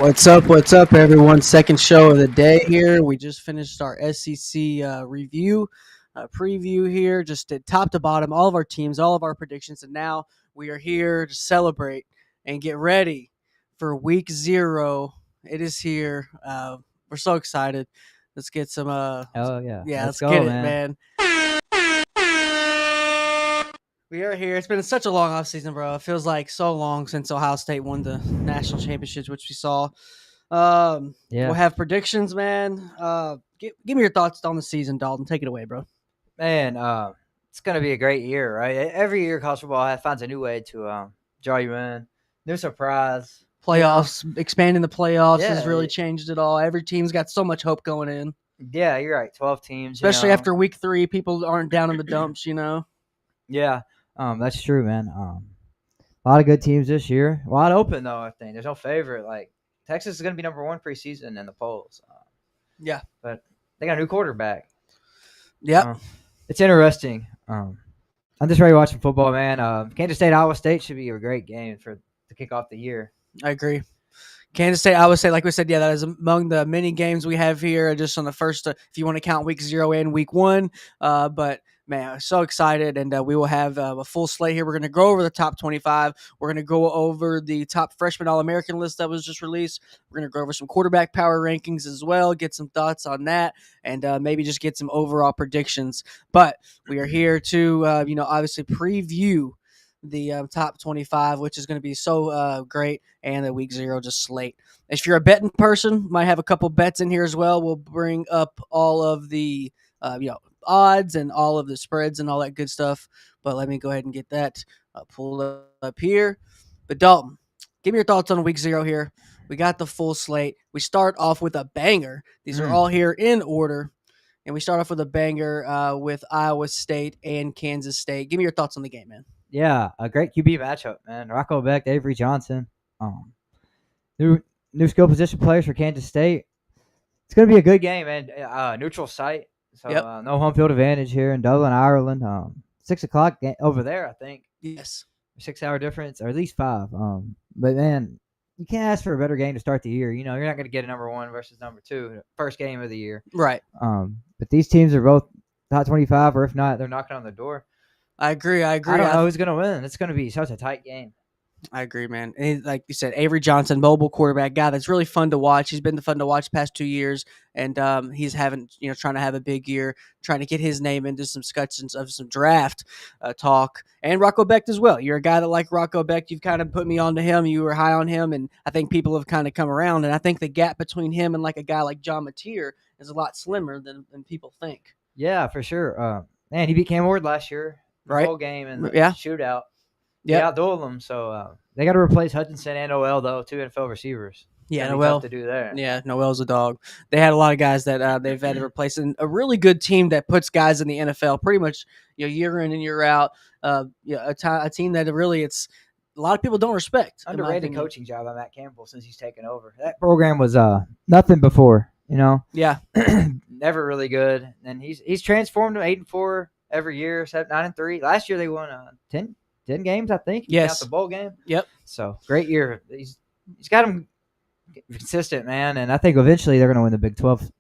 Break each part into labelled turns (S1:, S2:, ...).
S1: What's up, everyone? Second show of the day here. We just finished our SEC review, preview here, just at top to bottom, all of our teams, all of our predictions, and now we are here to celebrate and get ready for week 0. It is here. We're so excited. Let's get some.
S2: Oh yeah,
S1: Yeah,
S2: let's
S1: let's get
S2: go,
S1: it,
S2: man.
S1: man. We are here. It's been such a long offseason, bro. It feels like so long since Ohio State won the national championships, which we saw. We'll
S2: Yeah,
S1: have predictions, man. Give me your thoughts on the season, Dalton. Take it away, bro.
S2: man. It's gonna be a great year, right? Every year, college football finds a new way to draw you in. New surprise.
S1: Playoffs, expanding the playoffs has
S2: Yeah,
S1: really changed it all. Every team's got so much hope going in,
S2: yeah, you're right. 12 teams,
S1: especially after week 3. People aren't down in the dumps,
S2: Yeah, that's true, man. A lot of good teams this year. Wide open though. I think there's no favorite. Like Texas is gonna be number one preseason in the polls.
S1: Yeah.
S2: But they got a new quarterback.
S1: Yep.
S2: It's interesting. I'm just ready to watch some football, man. Kansas State, Iowa State should be a great game to kick off the year.
S1: I agree. Kansas State, I would say, like we said, yeah, that is among the many games we have here. Just on the first, if you want to count week 0 and week 1. But man, I'm so excited, and we will have a full slate here. We're going to go over the top 25. We're going to go over the top freshman All-American list that was just released. We're going to go over some quarterback power rankings as well, get some thoughts on that, and maybe just get some overall predictions. But we are here to, obviously preview the top 25, which is going to be so great, and the week 0 just slate. If you're a betting person, might have a couple bets in here as well. We'll bring up all of the odds and all of the spreads and all that good stuff. But let me go ahead and get that pulled up here. But Dalton, give me your thoughts on week 0 here. We got the full slate. We start off with a banger. These are all here in order. And we start off with a banger with Iowa State and Kansas State. Give me your thoughts on the game, man.
S2: Yeah, a great QB matchup, man. Rocco Beck, Avery Johnson. New skill position players for Kansas State. It's going to be a good game, man. Neutral site, so no home field advantage here in Dublin, Ireland. 6 o'clock over there, I think.
S1: Yes.
S2: 6-hour difference, or at least 5. But man, you can't ask for a better game to start the year. You're not going to get a number 1 versus number 2, first game of the year.
S1: Right.
S2: But these teams are both top 25, or if not, they're knocking on the door.
S1: I agree.
S2: I don't know who's going to win. It's going to be such a tight game.
S1: I agree, man. And like you said, Avery Johnson, mobile quarterback guy that's really fun to watch. He's been fun to watch the past 2 years, and he's trying to have a big year, trying to get his name into some discussions of some draft talk. And Rocco Becht as well. You're a guy that like Rocco Becht. You've kind of put me onto him. You were high on him, and I think people have kind of come around. And I think the gap between him and like a guy like John Mateer is a lot slimmer than people think.
S2: Yeah, for sure. Man, he beat Cam Ward last year.
S1: Right.
S2: Whole game and shootout.
S1: Yeah,
S2: outdueled them. So they got to replace Hutchinson and Noel, though, 2 NFL receivers.
S1: Yeah, Noel
S2: to do there.
S1: Yeah, Noel's a dog. They had a lot of guys that they've had to replace, and a really good team that puts guys in the NFL pretty much year in and year out. A team that really it's a lot of people don't respect.
S2: Underrated coaching job by Matt Campbell since he's taken over. That program was nothing before.
S1: Yeah,
S2: never really good, and he's transformed them 8-4 every year, 9-3. Last year they won 10 games, I think.
S1: Yes.
S2: Count the bowl game.
S1: Yep.
S2: So great year. He's got them consistent, man, and I think eventually they're going to win the Big 12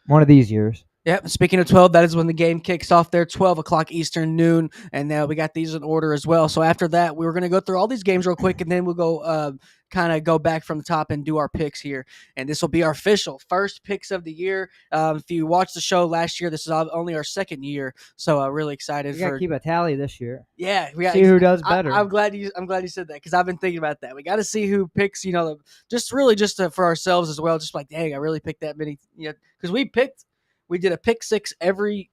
S2: one of these years.
S1: Yep. Speaking of 12, that is when the game kicks off there, 12 o'clock Eastern, noon, and we got these in order as well. So after that, we were going to go through all these games real quick, and then we'll go kind of go back from the top and do our picks here. And this will be our official first picks of the year. If you watched the show last year, this is only our second year, so really excited.
S2: We got to keep a tally this year.
S1: Yeah, we got
S2: see who does better.
S1: I'm glad you said that because I've been thinking about that. We got to see who picks. Just for ourselves as well. Just like, dang, I really picked that many. Because we did a pick 6 every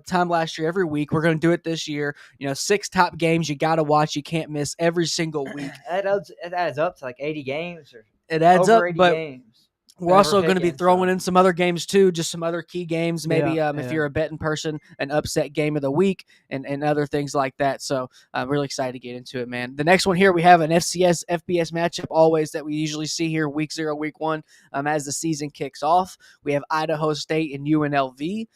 S1: time last year, every week. We're going to do it this year. 6 top games you got to watch. You can't miss every single week.
S2: It adds up to like 80 games.
S1: It adds
S2: over
S1: up,
S2: 80
S1: but
S2: games.
S1: we're also going to be throwing in some other games too, just some other key games. Maybe if you're a betting person, an upset game of the week and other things like that. So I'm really excited to get into it, man. The next one here, we have an FCS, FBS matchup always that we usually see here week 0, week 1 as the season kicks off. We have Idaho State and UNLV.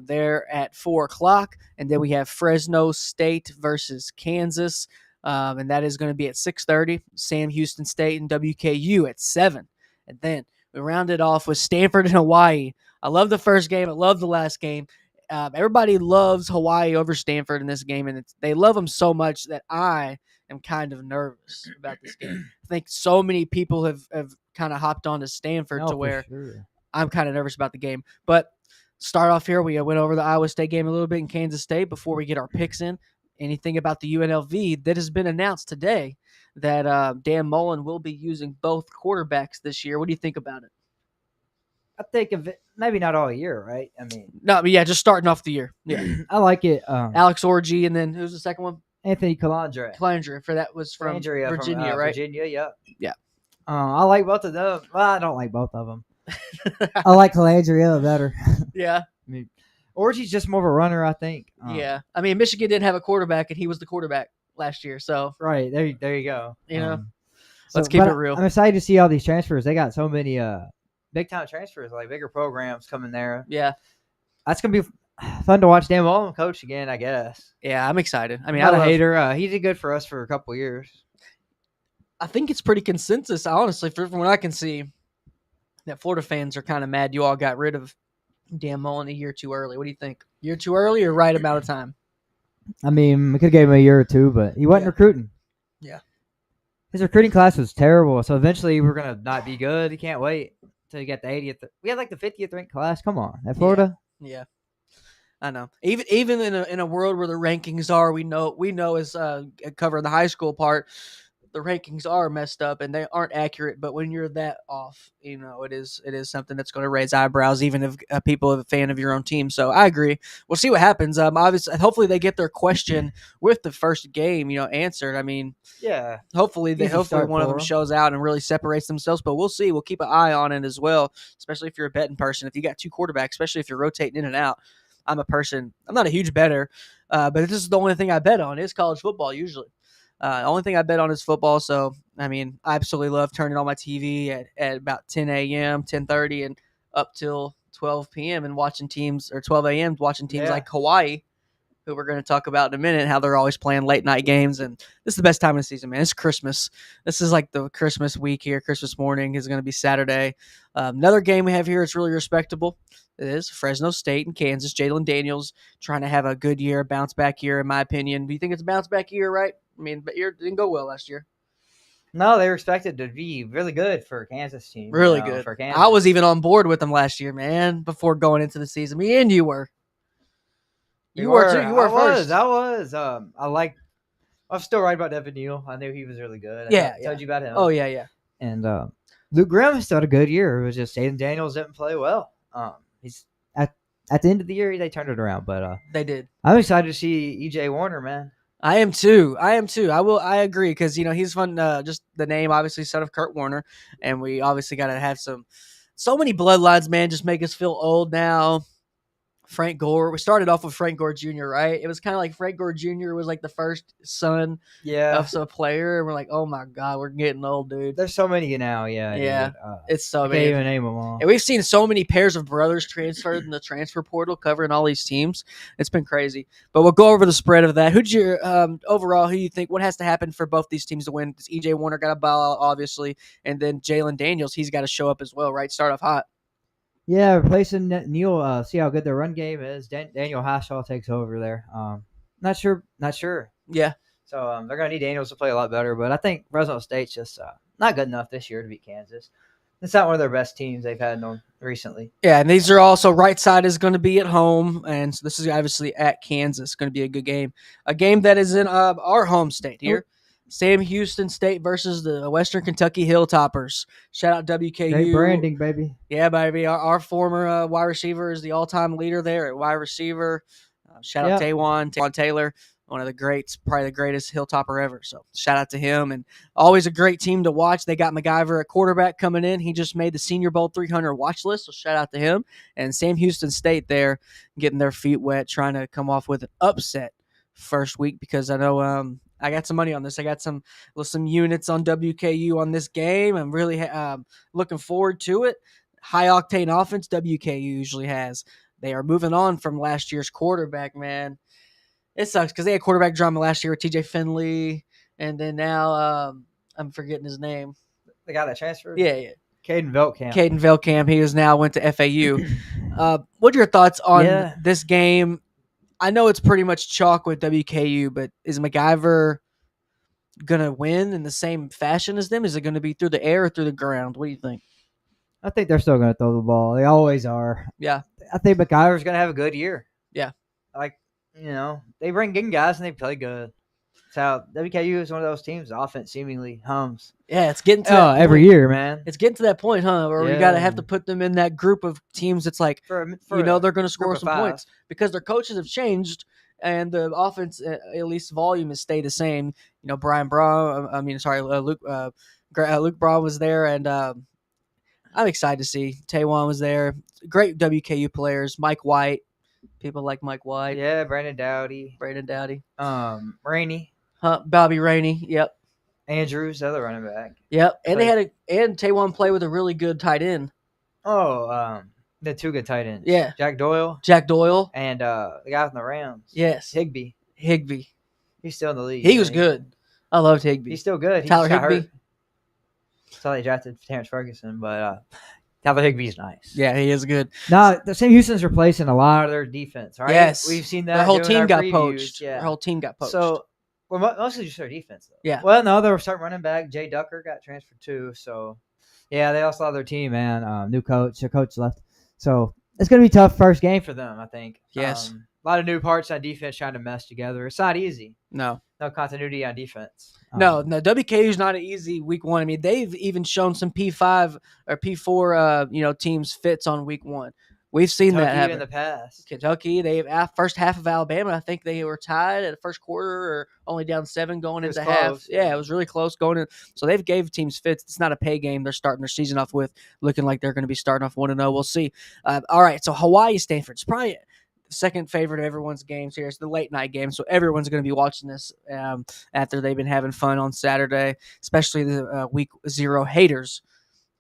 S1: There at 4 o'clock, and then we have Fresno State versus Kansas, and that is going to be at 6:30. Sam Houston State and WKU at 7. And then we rounded off with Stanford and Hawaii. I love the first game. I love the last game. Everybody loves Hawaii over Stanford in this game, and they love them so much that I am kind of nervous about this game. I think so many people have kind of hopped on to Stanford to where I'm kind of nervous about the game. But start off here, we went over the Iowa State game a little bit in Kansas State before we get our picks in. Anything about the UNLV that has been announced today that Dan Mullen will be using both quarterbacks this year. What do you think about it?
S2: I think of it, maybe not all year, right? I mean,
S1: no, but yeah, just starting off the year. Yeah,
S2: I like it.
S1: Alex Orji, and then who's the second one?
S2: Anthony Calandra.
S1: Calandra, for that was from Virginia, right?
S2: Virginia, yep.
S1: Yeah.
S2: I like both of them. Well, I don't like both of them. I like Calandra better.
S1: Yeah.
S2: I mean, Orji's just more of a runner, I think.
S1: Yeah. I mean, Michigan didn't have a quarterback, and he was the quarterback last year. So
S2: right there you go.
S1: You know, let's keep it real.
S2: I'm excited to see all these transfers. They got so many big time transfers, like bigger programs coming there.
S1: Yeah,
S2: that's gonna be fun to watch Dan Mullen coach again, I guess.
S1: Yeah, I'm excited. I mean,
S2: I'm not a hater. He did good for us for a couple years.
S1: I think it's pretty consensus, honestly, from what I can see, that Florida fans are kind of mad you all got rid of Dan Mullen a year too early. What do you think? Year too early or right amount of time?
S2: I mean, we could have gave him a year or two, but he wasn't recruiting.
S1: Yeah.
S2: His recruiting class was terrible, so eventually we're going to not be good. He can't wait until you get the 80th. We had like the 50th ranked class. Come on. At Florida?
S1: Yeah. I know. Even in a world where the rankings are, we know as covering the high school part, the rankings are messed up and they aren't accurate. But when you're that off, it is something that's going to raise eyebrows, even if people are a fan of your own team. So I agree. We'll see what happens. Obviously, hopefully they get their question with the first game, answered. I mean,
S2: yeah.
S1: Hopefully one of them shows out and really separates themselves. But we'll see. We'll keep an eye on it as well, especially if you're a betting person. If you got two quarterbacks, especially if you're rotating in and out. I'm not a huge bettor, but this is the only thing I bet on is college football usually. The only thing I bet on is football. So, I mean, I absolutely love turning on my TV at about 10 a.m., 10:30, and up till 12 p.m. and watching teams, or 12 a.m. watching teams like Hawaii, who we're going to talk about in a minute, how they're always playing late night games. And this is the best time of the season, man. It's Christmas. This is like the Christmas week here. Christmas morning is going to be Saturday. Another game we have here is really respectable. It is Fresno State and Kansas. Jalen Daniels trying to have a good year, bounce back year, in my opinion. Do you think it's a bounce back year, right? I mean, but it didn't go well last year.
S2: No, they were expected to be really good for a Kansas team.
S1: Really good. For Kansas. I was even on board with them last year, man, before going into the season. Me and you were. You were too. You were first.
S2: I was. I'm still right about Evan Neal. I knew he was really good. I told you about him.
S1: Oh, yeah.
S2: And Luke Grimm still had a good year. It was just Jalen Daniels didn't play well. He's at the end of the year they turned it around, but
S1: they did.
S2: I'm excited to see EJ Warner, man.
S1: I am too. I agree because he's fun. Just the name, obviously, son of Kurt Warner, and we obviously got to have so many bloodlines, man. Just make us feel old now. Frank Gore. We started off with Frank Gore Jr., right? It was kind of like Frank Gore Jr. was like the first son of a player. And we're like, oh my God, we're getting old, dude.
S2: There's so many now, yeah.
S1: It's so many.
S2: I can't even name them all.
S1: And we've seen so many pairs of brothers transferred in the transfer portal covering all these teams. It's been crazy. But we'll go over the spread of that. Who'd you, overall, who you think, what has to happen for both these teams to win? EJ Warner got a ball, obviously, and then Jalen Daniels, he's got to show up as well, right? Start off hot.
S2: Yeah, replacing Neal. See how good their run game is. Daniel Hashaw takes over there. Not sure.
S1: Yeah.
S2: So they're gonna need Daniels to play a lot better. But I think Fresno State's just not good enough this year to beat Kansas. It's not one of their best teams they've had recently.
S1: Yeah, and these are also right side is going to be at home, and so this is obviously at Kansas. Going to be a good game. A game that is in our home state here. Sam Houston State versus the Western Kentucky Hilltoppers. Shout out WKU.
S2: Great branding, baby.
S1: Yeah, baby. Our former wide receiver is the all-time leader there at wide receiver. Shout out Taywan Taylor, one of the greats, probably the greatest Hilltopper ever. So shout out to him. And always a great team to watch. They got MacGyver at quarterback coming in. He just made the Senior Bowl 300 watch list, so shout out to him. And Sam Houston State there getting their feet wet, trying to come off with an upset first week because I know I got some money on this. I got some units on WKU on this game. I'm really looking forward to it. High octane offense WKU usually has. They are moving on from last year's quarterback, man. It sucks because they had quarterback drama last year with TJ Finley, and then now I'm forgetting his name.
S2: The guy that transferred?
S1: Yeah.
S2: Caden Veltkamp.
S1: Caden Velkamp. He went to FAU. What are your thoughts on this game? I know it's pretty much chalk with WKU, but is MacIver going to win in the same fashion as them? Is it going to be through the air or through the ground? What do you think?
S2: I think they're still going to throw the ball. They always are.
S1: Yeah.
S2: I think MacIver's going to have a good year.
S1: Yeah.
S2: Like, they bring in guys and they play good. So WKU is one of those teams. The offense seemingly hums.
S1: Yeah, it's getting to that
S2: every year, man.
S1: It's getting to that point, huh? Where you got to have to put them in that group of teams. That's like, they're going to score some points because their coaches have changed and the offense, at least volume, has stayed the same. Brian Braun. Luke Braun was there, and I'm excited to see Taewon was there. Great WKU players, Mike White. People like Mike White.
S2: Yeah, Brandon Dowdy. Rainey.
S1: Bobby Rainey. Yep.
S2: Andrews, the other running back.
S1: Yep. And and Taewon play with a really good tight end.
S2: Oh, the two good tight ends.
S1: Yeah.
S2: Jack Doyle.
S1: And
S2: the guy from the Rams.
S1: Yes.
S2: Higbee. He's still in the league.
S1: He was good. I loved Higbee.
S2: He's still good.
S1: Tyler Higbee.
S2: So they drafted Terrence Ferguson, but Tyler Higbee's nice.
S1: Yeah, he is good.
S2: No, the Sam Houston's replacing a lot of their defense, right?
S1: Yes.
S2: We've seen that.
S1: Their whole team got poached. Yeah. Their whole team got poached.
S2: So, mostly just their defense, though.
S1: Yeah.
S2: Well, no, they're starting running back. Jay Ducker got transferred too. So, yeah, they also have their team, man. New coach. Their coach left. So, it's going to be a tough first game for them, I think.
S1: Yes.
S2: A lot of new parts on defense trying to mesh together. It's not easy.
S1: No
S2: continuity on defense.
S1: No, WKU's not an easy week one. I mean, they've even shown some P5 or P4, teams fits on week one. We've seen
S2: Kentucky
S1: that happen
S2: in the past.
S1: Kentucky, first half of Alabama, I think they were tied at the first quarter or only down 7 going into half. Yeah, it was really close going in. So they've gave teams fits. It's not a pay game. They're starting their season off with, looking like they're going to be starting off 1-0. We'll see. All right, so Hawaii Stanford. It's probably second favorite of everyone's games here. It's the late night game, so everyone's going to be watching this after they've been having fun on Saturday, especially the week 0 haters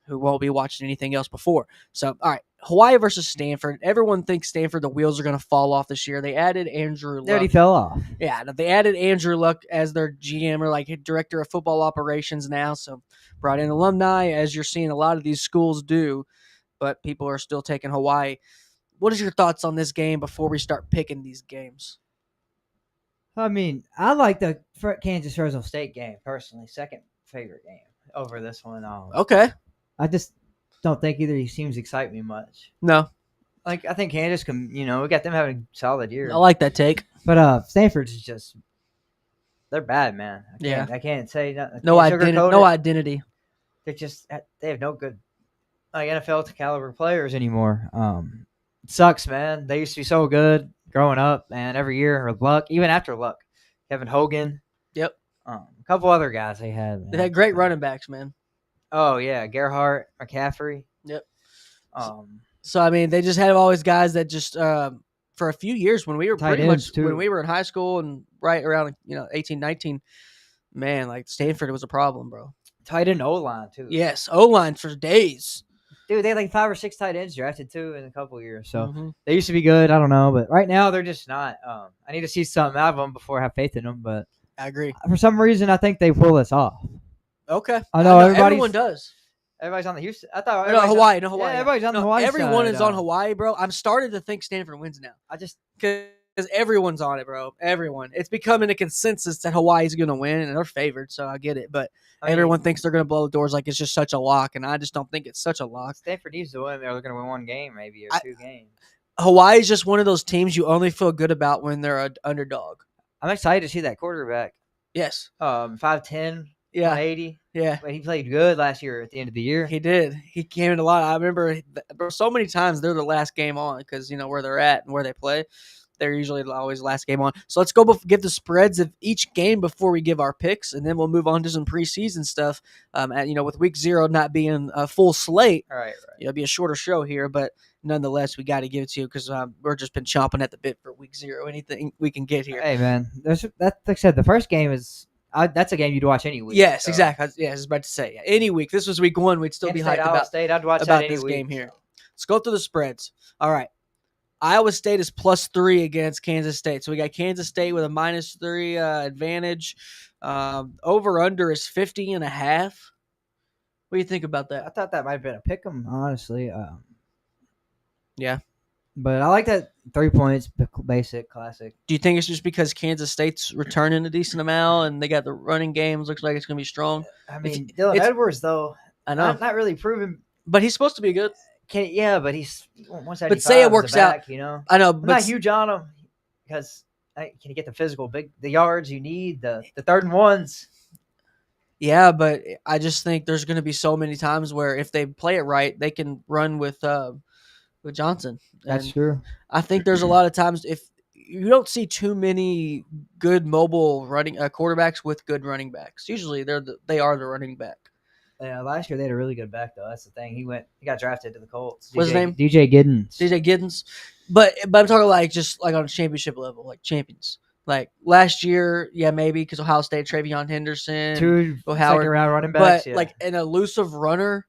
S1: who won't be watching anything else before. So, all right, Hawaii versus Stanford. Everyone thinks Stanford, the wheels are going to fall off this year. They added Andrew Luck.
S2: They already fell off.
S1: Yeah, they added Andrew Luck as their GM or like director of football operations now. So, brought in alumni, as you're seeing a lot of these schools do, but people are still taking Hawaii. What is your thoughts on this game before we start picking these games?
S2: I mean, I like the Kansas-Fresno State game, personally. Second favorite game over this one.
S1: Okay.
S2: I just don't think either of these teams excite me much.
S1: No.
S2: I think Kansas can, we got them having a solid year.
S1: I like that take.
S2: But Stanford's is just, they're bad, man. I can't say nothing. No
S1: identity.
S2: They're just, they have no good NFL caliber players anymore. It sucks, man. They used to be so good growing up, man. Every year with Luck, even after Luck, Kevin Hogan.
S1: Yep.
S2: A couple other guys they had. Man.
S1: They had great running backs, man.
S2: Oh yeah, Gerhardt, McCaffrey.
S1: Yep. So I mean, they just had always guys that just for a few years when we were when we were in high school and right around 18, 19, man, like Stanford was a problem, bro.
S2: Tight end O-line too.
S1: Yes, O-line for days.
S2: Dude, they had like 5 or 6 tight ends drafted too in a couple of years. So they used to be good. I don't know, but right now they're just not. I need to see something out of them before I have faith in them. But
S1: I agree.
S2: For some reason, I think they pull this off.
S1: Okay.
S2: I know
S1: everyone does.
S2: Everybody's on the Houston. I thought
S1: Hawaii.
S2: Yeah, everybody's on the Hawaii.
S1: Everyone is on Hawaii, bro. I'm starting to think Stanford wins now. Because everyone's on it, bro. Everyone. It's becoming a consensus that Hawaii's going to win, and they're favored, so I get it. But everyone thinks they're going to blow the doors like it's just such a lock, and I just don't think it's such a lock.
S2: Stanford needs to win. They're going to win 1 game, maybe, or 2 games.
S1: Hawaii is just one of those teams you only feel good about when they're an underdog.
S2: I'm excited to see that quarterback.
S1: Yes.
S2: 5'10".
S1: Yeah.
S2: 180.
S1: Yeah.
S2: But he played good last year at the end of the year.
S1: He did. He came in a lot. I remember so many times they're the last game on because, where they're at and where they play. They're usually always last game on. So let's go give the spreads of each game before we give our picks, and then we'll move on to some preseason stuff. With week 0 not being a full slate,
S2: right.
S1: It'll be a shorter show here, but nonetheless, we got to give it to you because we're just been chomping at the bit for week 0. Anything we can get here.
S2: Hey, man, like I said, the first game is. That's a game you'd watch any week.
S1: Yes, exactly. Yeah, I was about to say any week. This was week 1. We'd still be hyped about
S2: State. I'd watch
S1: about
S2: that
S1: this
S2: any
S1: game
S2: week,
S1: here. Let's go through the spreads. All right. Iowa State is +3 against Kansas State. So we got Kansas State with a -3 advantage. Over under is 50.5. What do you think about
S2: I
S1: that?
S2: thought that might have been a pick 'em, honestly.
S1: Yeah.
S2: But I like that 3 points, basic, classic.
S1: Do you think it's just because Kansas State's returning a decent amount and they got the running games? Looks like it's going to be strong.
S2: I
S1: If
S2: mean, Dylan
S1: it's,
S2: Edwards though,
S1: I know,
S2: not really proven.
S1: but he's supposed to be good.
S2: Yeah, but he's
S1: But say it
S2: 175 as a
S1: works out.
S2: back. You know,
S1: I know,
S2: I'm
S1: but
S2: not huge on him because can you get the physical, the yards you need, the 3rd and 1s.
S1: yeah, but I just think there's going to be so many times where if they play it right, they can run with Johnson,
S2: That's
S1: and
S2: true.
S1: I think there's a lot of times if you don't see too many good mobile running quarterbacks with good running backs. Usually they are the running back.
S2: Yeah, last year they had a really good back though. That's the thing. He got drafted to the Colts.
S1: What's his name?
S2: DJ Giddens.
S1: DJ Giddens. But I'm talking like just like on a championship level, like champions. Like last year, yeah, maybe because Ohio State, Travion Henderson,
S2: 2
S1: Will
S2: second
S1: Howard.
S2: round running backs.
S1: But
S2: Yeah,
S1: like an elusive runner,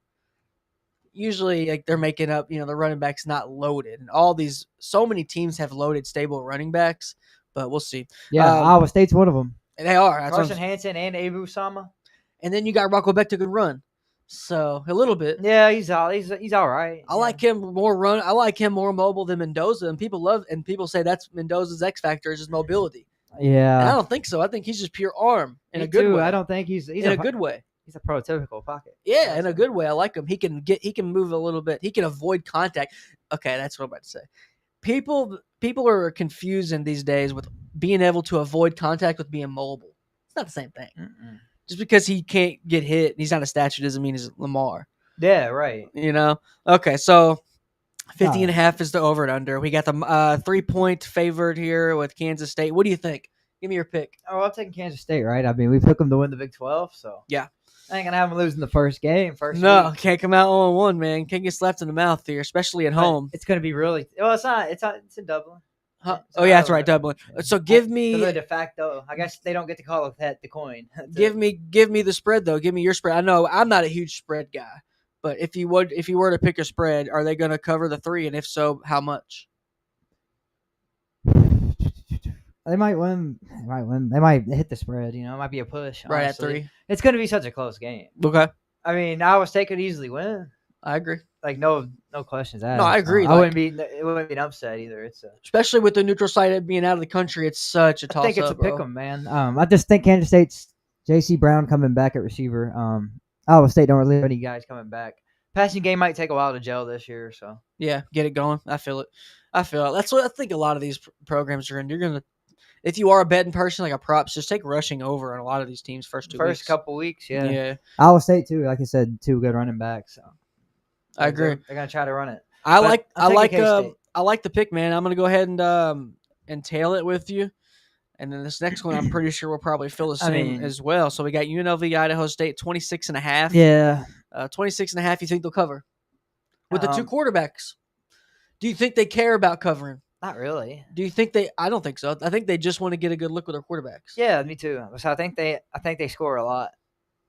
S1: usually like they're making up, the running back's not loaded. And all these, so many teams have loaded stable running backs, but we'll see.
S2: yeah. Iowa State's one of them.
S1: They are. That's
S2: Carson Hansen and Abu Sama.
S1: and then you got Rocco Beck to could run. So a little bit.
S2: Yeah, he's all right.
S1: I like him more run. I like him more mobile than Mendoza, and people say that's Mendoza's X factor is his mobility.
S2: Yeah,
S1: And I don't think so. I think he's just pure arm in
S2: me
S1: a good
S2: too.
S1: way.
S2: I don't think he's
S1: in a good way.
S2: He's a prototypical pocket.
S1: Yeah, in a good way. I like him. He can move a little bit. He can avoid contact. Okay, that's what I'm about to say. People are confusing these days with being able to avoid contact with being mobile. It's not the same thing.
S2: Mm-mm.
S1: Just because he can't get hit, he's not a statue, doesn't mean he's Lamar.
S2: Yeah, right.
S1: Okay, so 50 and a half is the over and under. We got the 3-point favored here with Kansas State. What do you think? Give me your pick.
S2: Oh, I'm taking Kansas State, right? I mean, we took them to win the Big 12, so
S1: Yeah.
S2: I ain't gonna have them losing the first game.
S1: No,
S2: week.
S1: can't come out 0-1, man. Can't get slapped in the mouth here, especially at home.
S2: It's gonna be really. Well, it's not. It's in Dublin.
S1: Huh? Oh yeah, that's right, Dublin. So give me
S2: the de facto. I guess they don't get to call it that the coin.
S1: give me the spread though. Give me your spread. I know I'm not a huge spread guy, but if you were to pick a spread, are they going to cover the 3? And if so, how much?
S2: They might win. They might hit the spread. It might be a push.
S1: Right
S2: honestly.
S1: at 3.
S2: It's going to be such a close game.
S1: Okay,
S2: I mean, Iowa State could easily win.
S1: I agree.
S2: Like no questions asked.
S1: No, I agree.
S2: I wouldn't be. It wouldn't be an upset either.
S1: Especially with the neutral site being out of the country, it's such a toss-up.
S2: I think it's a pick 'em, man. I just think Kansas State's J.C. Brown coming back at receiver. Iowa State don't really have any guys coming back. Passing game might take a while to gel this year, so
S1: Yeah, get it going. I feel it. That's what I think. A lot of these programs are in. You're gonna, if you are a betting person, like a props, just take rushing over on a lot of these teams first weeks.
S2: couple weeks. Yeah.
S1: Iowa
S2: State too. Like I said, 2 good running backs. So
S1: I agree.
S2: They're gonna try to run it.
S1: I like
S2: K-State.
S1: I like the pick, man. I'm gonna go ahead and tail it with you. And then this next one, I'm pretty sure we'll probably feel the same as well. So we got UNLV, Idaho State, 26.5.
S2: Yeah.
S1: 26.5. You think they'll cover with the 2 quarterbacks? Do you think they care about covering?
S2: Not really.
S1: Do you think they? I don't think so. I think they just want to get a good look with their quarterbacks.
S2: Yeah, me too. So I think they score a lot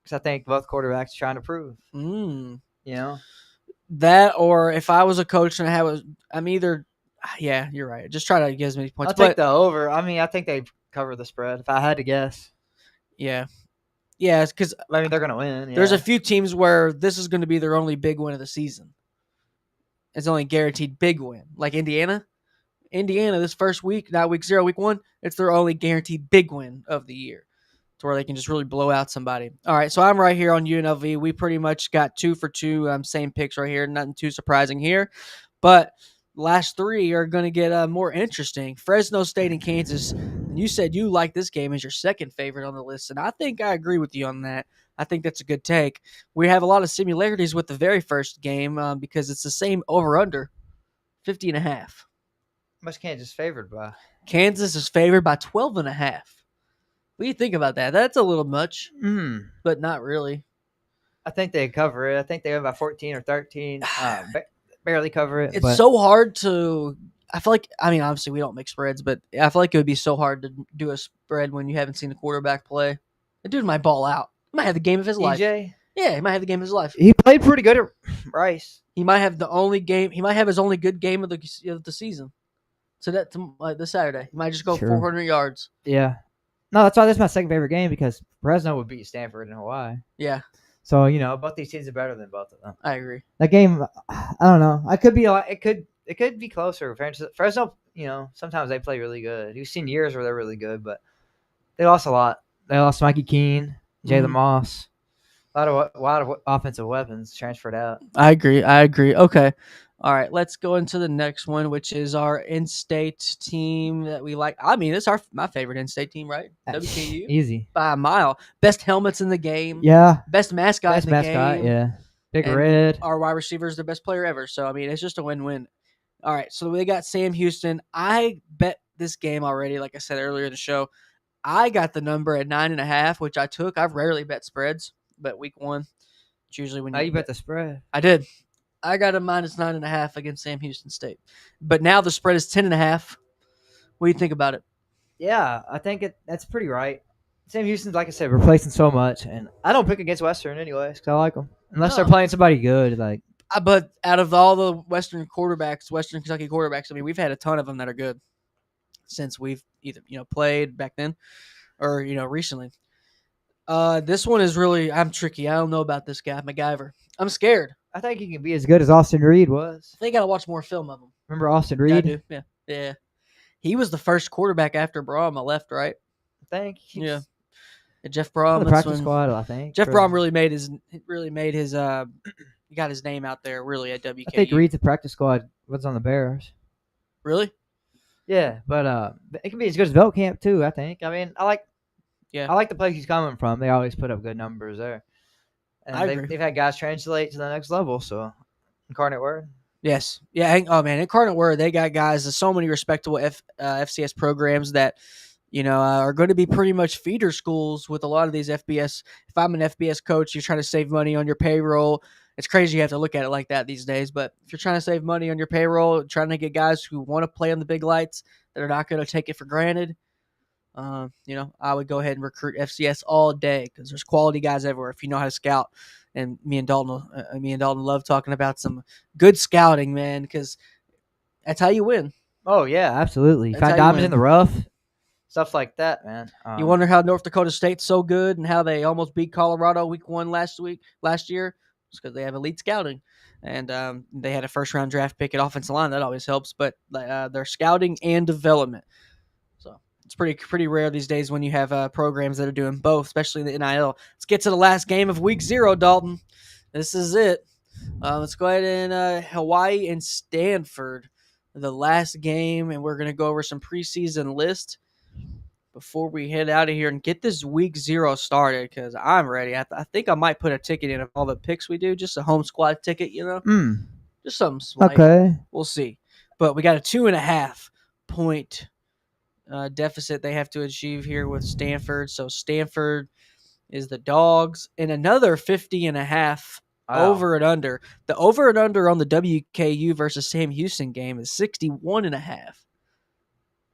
S2: because I think both quarterbacks are trying to prove.
S1: That, or if I was a coach and I'm either. Yeah, you're right. Just try to get as many points.
S2: I'll take the over. I mean, I think they cover the spread. If I had to guess.
S1: Yeah, because
S2: I mean they're gonna win. Yeah.
S1: There's a few teams where this is going to be their only big win of the season. It's only guaranteed big win, like Indiana. This first week, not week 0, week 1, it's their only guaranteed big win of the year, to where they can just really blow out somebody. All right, so I'm right here on UNLV. We pretty much got 2 for 2, same picks right here. Nothing too surprising here, but last 3 are going to get more interesting. Fresno State and Kansas. You said you like this game as your second favorite on the list, and I think I agree with you on that. I think that's a good take. We have a lot of similarities with the very first game because it's the same over-under, 50.5.
S2: Much Kansas favored by?
S1: Kansas is favored by 12.5. What do you think about that? That's a little much, but not really.
S2: I think they cover it. I think they have about 14 or 13. Barely cover it.
S1: It's so hard to. I feel like, obviously we don't make spreads, but I feel like it would be so hard to do a spread when you haven't seen the quarterback play. The dude might ball out. He might have the game of his life.
S2: EJ?
S1: Yeah, he might have the game of his life.
S2: He played pretty good at Rice.
S1: He might have the only game. He might have his only good game of the season. So that this Saturday, he might just go 400 yards.
S2: Yeah. No, that's why this is my second favorite game because Fresno would beat Stanford in Hawaii.
S1: Yeah.
S2: So both these teams are better than both of them.
S1: I agree.
S2: That game, I don't know. I could be it could be closer. Fresno, sometimes they play really good. You've seen years where they're really good, but they lost a lot. They lost Mikey Keene, Jalen Moss, a lot of offensive weapons transferred out.
S1: I agree. Okay. All right, let's go into the next one, which is our in-state team that we like. I mean, it's my favorite in-state team, right? WKU.
S2: Easy.
S1: By a mile. Best helmets in the game.
S2: Yeah.
S1: Best mascot
S2: Best
S1: in the
S2: mascot,
S1: game.
S2: yeah. Big
S1: and
S2: red.
S1: Our wide receiver is the best player ever. So, I mean, it's just a win-win. All right, so they got Sam Houston. I bet this game already, like I said earlier in the show. I got the number at 9.5, which I took. I've rarely bet spreads, but week one, it's usually when
S2: You bet the spread.
S1: I did. I got a minus 9.5 against Sam Houston State. But now the spread is 10.5. What do you think about it?
S2: Yeah, I think that's pretty right. Sam Houston's, like I said, replacing so much, and I don't pick against Western anyways because I like them. Unless they're playing somebody good.
S1: But out of all the Western Kentucky quarterbacks, I mean, we've had a ton of them that are good since we've either played back then or recently. This one is really I'm tricky. I don't know about this guy, MacGyver. I'm scared.
S2: I think he can be as good as Austin Reed was.
S1: They got to watch more film of him.
S2: Remember Austin Reed?
S1: Yeah, I do. Yeah. He was the first quarterback after Brahma left, right?
S2: I think.
S1: Yeah. Jeff Brom.
S2: The practice squad, I think.
S1: Jeff Brom really made his. He got his name out there really at WKU.
S2: I think Reed's the practice squad was on the Bears.
S1: Really?
S2: Yeah, but it can be as good as Veltkamp too. I think. I mean, I like the place he's coming from. They always put up good numbers there. And they've had guys translate to the next level. So, Incarnate Word.
S1: Yes. Yeah. Oh man, Incarnate Word. They got guys. There's so many respectable FCS programs that are going to be pretty much feeder schools with a lot of these FBS. If I'm an FBS coach, you're trying to save money on your payroll. It's crazy you have to look at it like that these days. But if you're trying to save money on your payroll, trying to get guys who want to play on the big lights that are not going to take it for granted, I would go ahead and recruit FCS all day because there's quality guys everywhere if you know how to scout. And me and Dalton love talking about some good scouting, man, because that's how you win.
S2: Oh yeah, absolutely. Find diamonds in the rough, stuff like that, man.
S1: You wonder how North Dakota State's so good and how they almost beat Colorado week one last year. It's because they have elite scouting, and they had a first-round draft pick at offensive line. That always helps, but their scouting and development. So it's pretty rare these days when you have programs that are doing both, especially in the NIL. Let's get to the last game of week 0, Dalton. This is it. Let's go ahead and Hawaii and Stanford, the last game, and we're going to go over some preseason list before we head out of here and get this week 0 started because I'm ready. I think I might put a ticket in of all the picks we do, just a home squad ticket, just something slight.
S2: Okay.
S1: We'll see. But we got a 2.5 point deficit they have to achieve here with Stanford. So Stanford is the dogs, and another 50.5 over and under. The over and under on the WKU versus Sam Houston game is 61.5.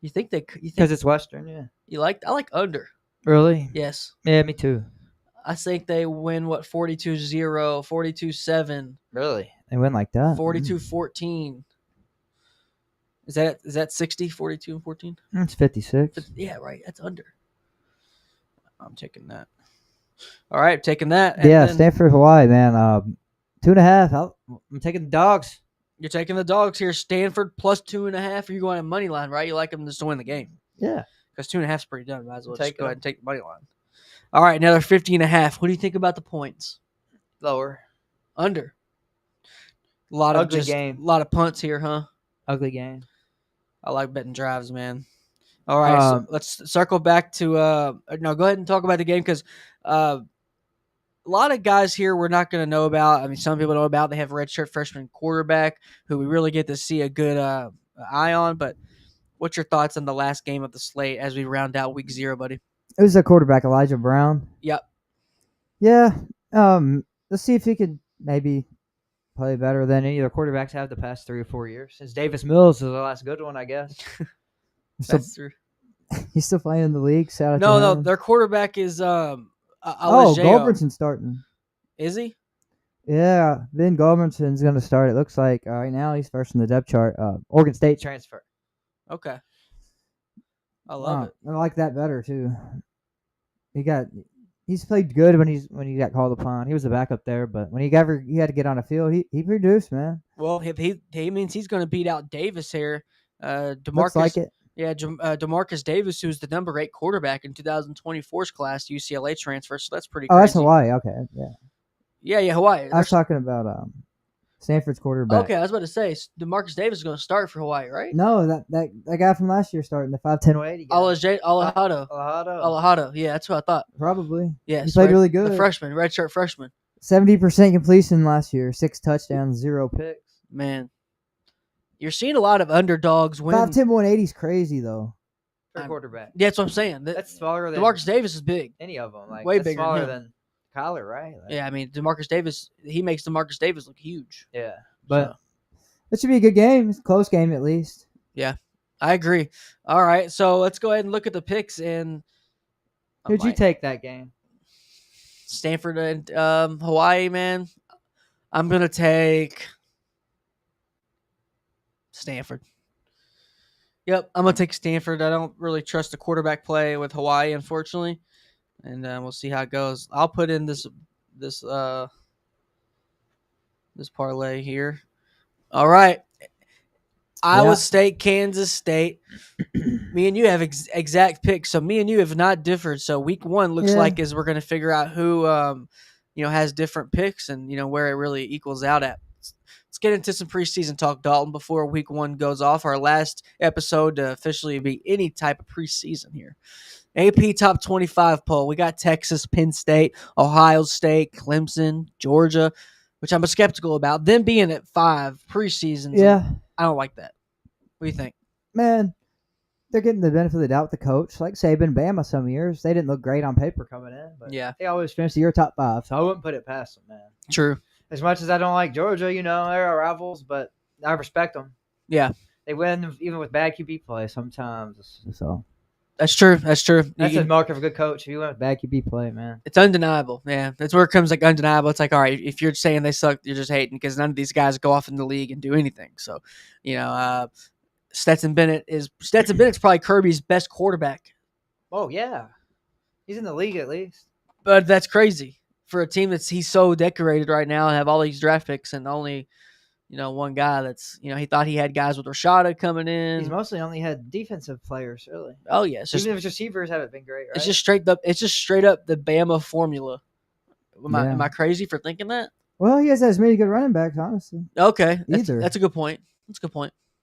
S1: You think
S2: because it's Western, yeah.
S1: I like under.
S2: Really?
S1: Yes.
S2: Yeah, me too.
S1: I think they win 42-0, 42-7.
S2: Really? They win like that?
S1: 42-14. Is that 60, 42 and 14?
S2: It's 56.
S1: Yeah, right. That's under. I'm taking that. All right, taking that.
S2: Yeah, Stanford, Hawaii, man. 2.5. I'm taking the dogs.
S1: You're taking the dogs here. Stanford plus 2.5. You're going on money line, right? You like them just to win the game.
S2: Yeah.
S1: Because 2.5 is pretty done. Might as well just go ahead and take the money line. All right, another 50.5. What do you think about the points?
S2: Lower.
S1: Under. A lot of game. A lot of punts here, huh?
S2: Ugly game.
S1: I like betting drives, man. All right, so let's circle back to no. Go ahead and talk about the game because a lot of guys here we're not going to know about. I mean, some people know about. They have redshirt freshman quarterback who we really get to see a good eye on. But what's your thoughts on the last game of the slate as we round out week 0, buddy?
S2: It was a quarterback, Elijah Brown.
S1: Yep.
S2: Yeah. Let's see if he could maybe play better than any other quarterbacks have the past 3 or 4 years. Since Davis Mills is the last good one, I guess.
S1: That's true.
S2: He's still playing in the league.
S1: No, their quarterback is
S2: Goldbergson's starting.
S1: Is he?
S2: Yeah, Ben Goldbergson's going to start. It looks like right now he's first in the depth chart. Oregon State transfer.
S1: Okay. I love it.
S2: I like that better too. He got he's played good when he got called upon. He was the backup there, but when he had to get on the field, he produced, man.
S1: Well, if he means he's going to beat out Davis here.
S2: Looks like
S1: Demarcus,
S2: it.
S1: yeah, Demarcus Davis, who's the number 8 quarterback in 2024's class, UCLA transfer. So that's pretty
S2: Oh, that's
S1: crazy.
S2: Hawaii. Okay, yeah.
S1: Yeah, Hawaii.
S2: I was talking about Stanford's quarterback.
S1: Okay, I was about to say Demarcus Davis is going to start for Hawaii, right?
S2: No, that guy from last year starting the 5'10" 180.
S1: Alejado. Yeah, that's what I thought.
S2: Probably.
S1: Yeah,
S2: he played really good.
S1: The freshman, redshirt freshman.
S2: 70% completion last year, 6 touchdowns, 0 picks.
S1: Man, you're seeing a lot of underdogs win.
S2: 5'10" 180 is crazy though.
S1: For
S2: quarterback.
S1: Yeah, that's what I'm saying.
S2: That's smaller than
S1: Demarcus Davis is big.
S2: Any of them,
S1: way bigger.
S2: Smaller than Kyler, right?
S1: Yeah, I mean Demarcus Davis. He makes Demarcus Davis look huge.
S2: Yeah, but it should be a good game. It's a close game at least.
S1: Yeah, I agree. All right, so let's go ahead and look at the picks. And
S2: who'd you take that game?
S1: Stanford and Hawaii, man. I'm gonna take Stanford. Yep, I'm gonna take Stanford. I don't really trust the quarterback play with Hawaii, unfortunately, and we'll see how it goes. I'll put in this parlay here. All right, Iowa State, Kansas State. Me and you have exact picks, so me and you have not differed. So week 1 looks like we're going to figure out who has different picks and where it really equals out at. Let's get into some preseason talk, Dalton, before week 1 goes off. Our last episode to officially be any type of preseason here. AP Top 25 poll. We got Texas, Penn State, Ohio State, Clemson, Georgia, which I'm skeptical about. Them being at 5 preseasons.
S2: Yeah.
S1: I don't like that. What do you think?
S2: Man, they're getting the benefit of the doubt with the coach. Like Saban, Bama some years. They didn't look great on paper coming in. But they always finish the year top 5. So I wouldn't put it past them, man.
S1: True.
S2: As much as I don't like Georgia, they're our rivals, but I respect them.
S1: Yeah.
S2: They win even with bad QB play sometimes. So
S1: That's true. That's
S2: a mark of a good coach. If you win with bad QB play, man.
S1: It's undeniable. Yeah. That's where it comes undeniable. It's like, all right, if you're saying they suck, you're just hating because none of these guys go off in the league and do anything. So, Stetson Bennett's probably Kirby's best quarterback.
S2: Oh, yeah. He's in the league at least.
S1: But that's crazy for a team he's so decorated right now and have all these draft picks and only, one guy that's, he thought he had guys with Rashada coming in.
S2: He's mostly only had defensive players, really.
S1: Oh, yeah.
S2: Even if his receivers haven't been great, right?
S1: It's just straight up the Bama formula. Am I crazy for thinking that?
S2: Well, he has as many good running backs, honestly.
S1: Okay. That's a good point.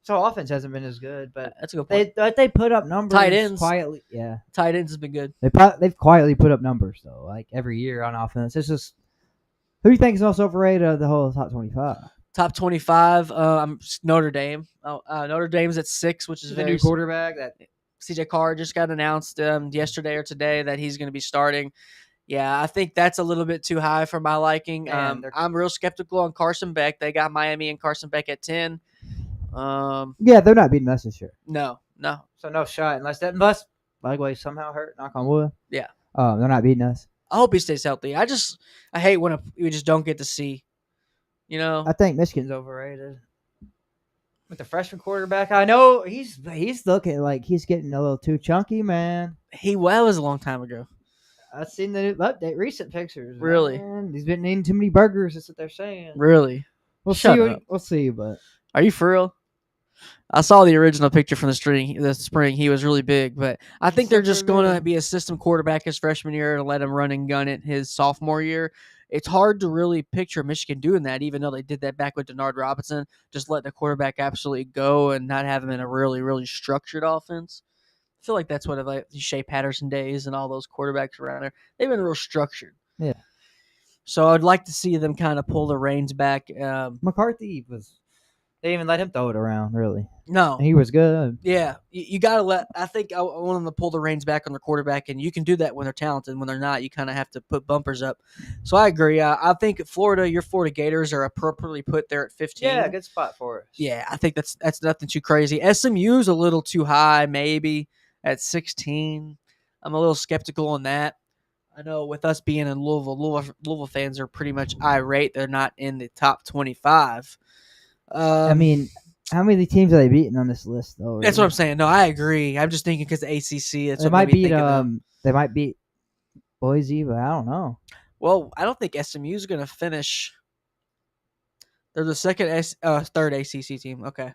S2: So offense hasn't been as good, but
S1: that's a good point.
S2: They put up numbers
S1: tight ends
S2: quietly. Yeah,
S1: tight ends has been good.
S2: They've quietly put up numbers though, like every year on offense. It's just who do you think is most overrated of the whole top 25?
S1: Top 25, Notre Dame. Notre Dame's at 6, which is
S2: the new quarterback that
S1: CJ Carr just got announced yesterday or today that he's going to be starting. Yeah, I think that's a little bit too high for my liking. I'm real skeptical on Carson Beck. They got Miami and Carson Beck at 10.
S2: Yeah, they're not beating us this year.
S1: No.
S2: So no shot unless Bagway somehow hurt. Knock on wood.
S1: Yeah.
S2: They're not beating us.
S1: I hope he stays healthy. I hate when we just don't get to see.
S2: I think Michigan's overrated. With the freshman quarterback, I know he's looking like he's getting a little too chunky, man.
S1: That was a long time ago.
S2: I've seen the recent pictures.
S1: Really?
S2: Man. He's been eating too many burgers. That's what they're saying.
S1: Really?
S2: We'll see. But
S1: are you for real? I saw the original picture from the spring. He was really big, but I think they're just going to be a system quarterback his freshman year and let him run and gun it his sophomore year. It's hard to really picture Michigan doing that, even though they did that back with Denard Robinson, just let the quarterback absolutely go and not have him in a really, really structured offense. I feel like that's what the Shea Patterson days and all those quarterbacks around there, they've been real structured.
S2: Yeah.
S1: So I'd like to see them kind of pull the reins back.
S2: McCarthy they didn't even let him throw it around, really.
S1: No.
S2: He was good.
S1: Yeah. You got to I think I want them to pull the reins back on their quarterback, and you can do that when they're talented. When they're not, you kind of have to put bumpers up. So I agree. I think your Florida Gators are appropriately put there at 15.
S2: Yeah, good spot for us.
S1: Yeah, I think that's nothing too crazy. SMU's a little too high, maybe at 16. I'm a little skeptical on that. I know with us being in Louisville fans are pretty much irate. They're not in the top 25.
S2: I mean, how many teams are they beating on this list, though? Really?
S1: That's what I'm saying. No, I agree. I'm just thinking because the ACC.
S2: They might beat. They might beat Boise, but I don't know.
S1: Well, I don't think SMU is going to finish. They're the third ACC team. Okay.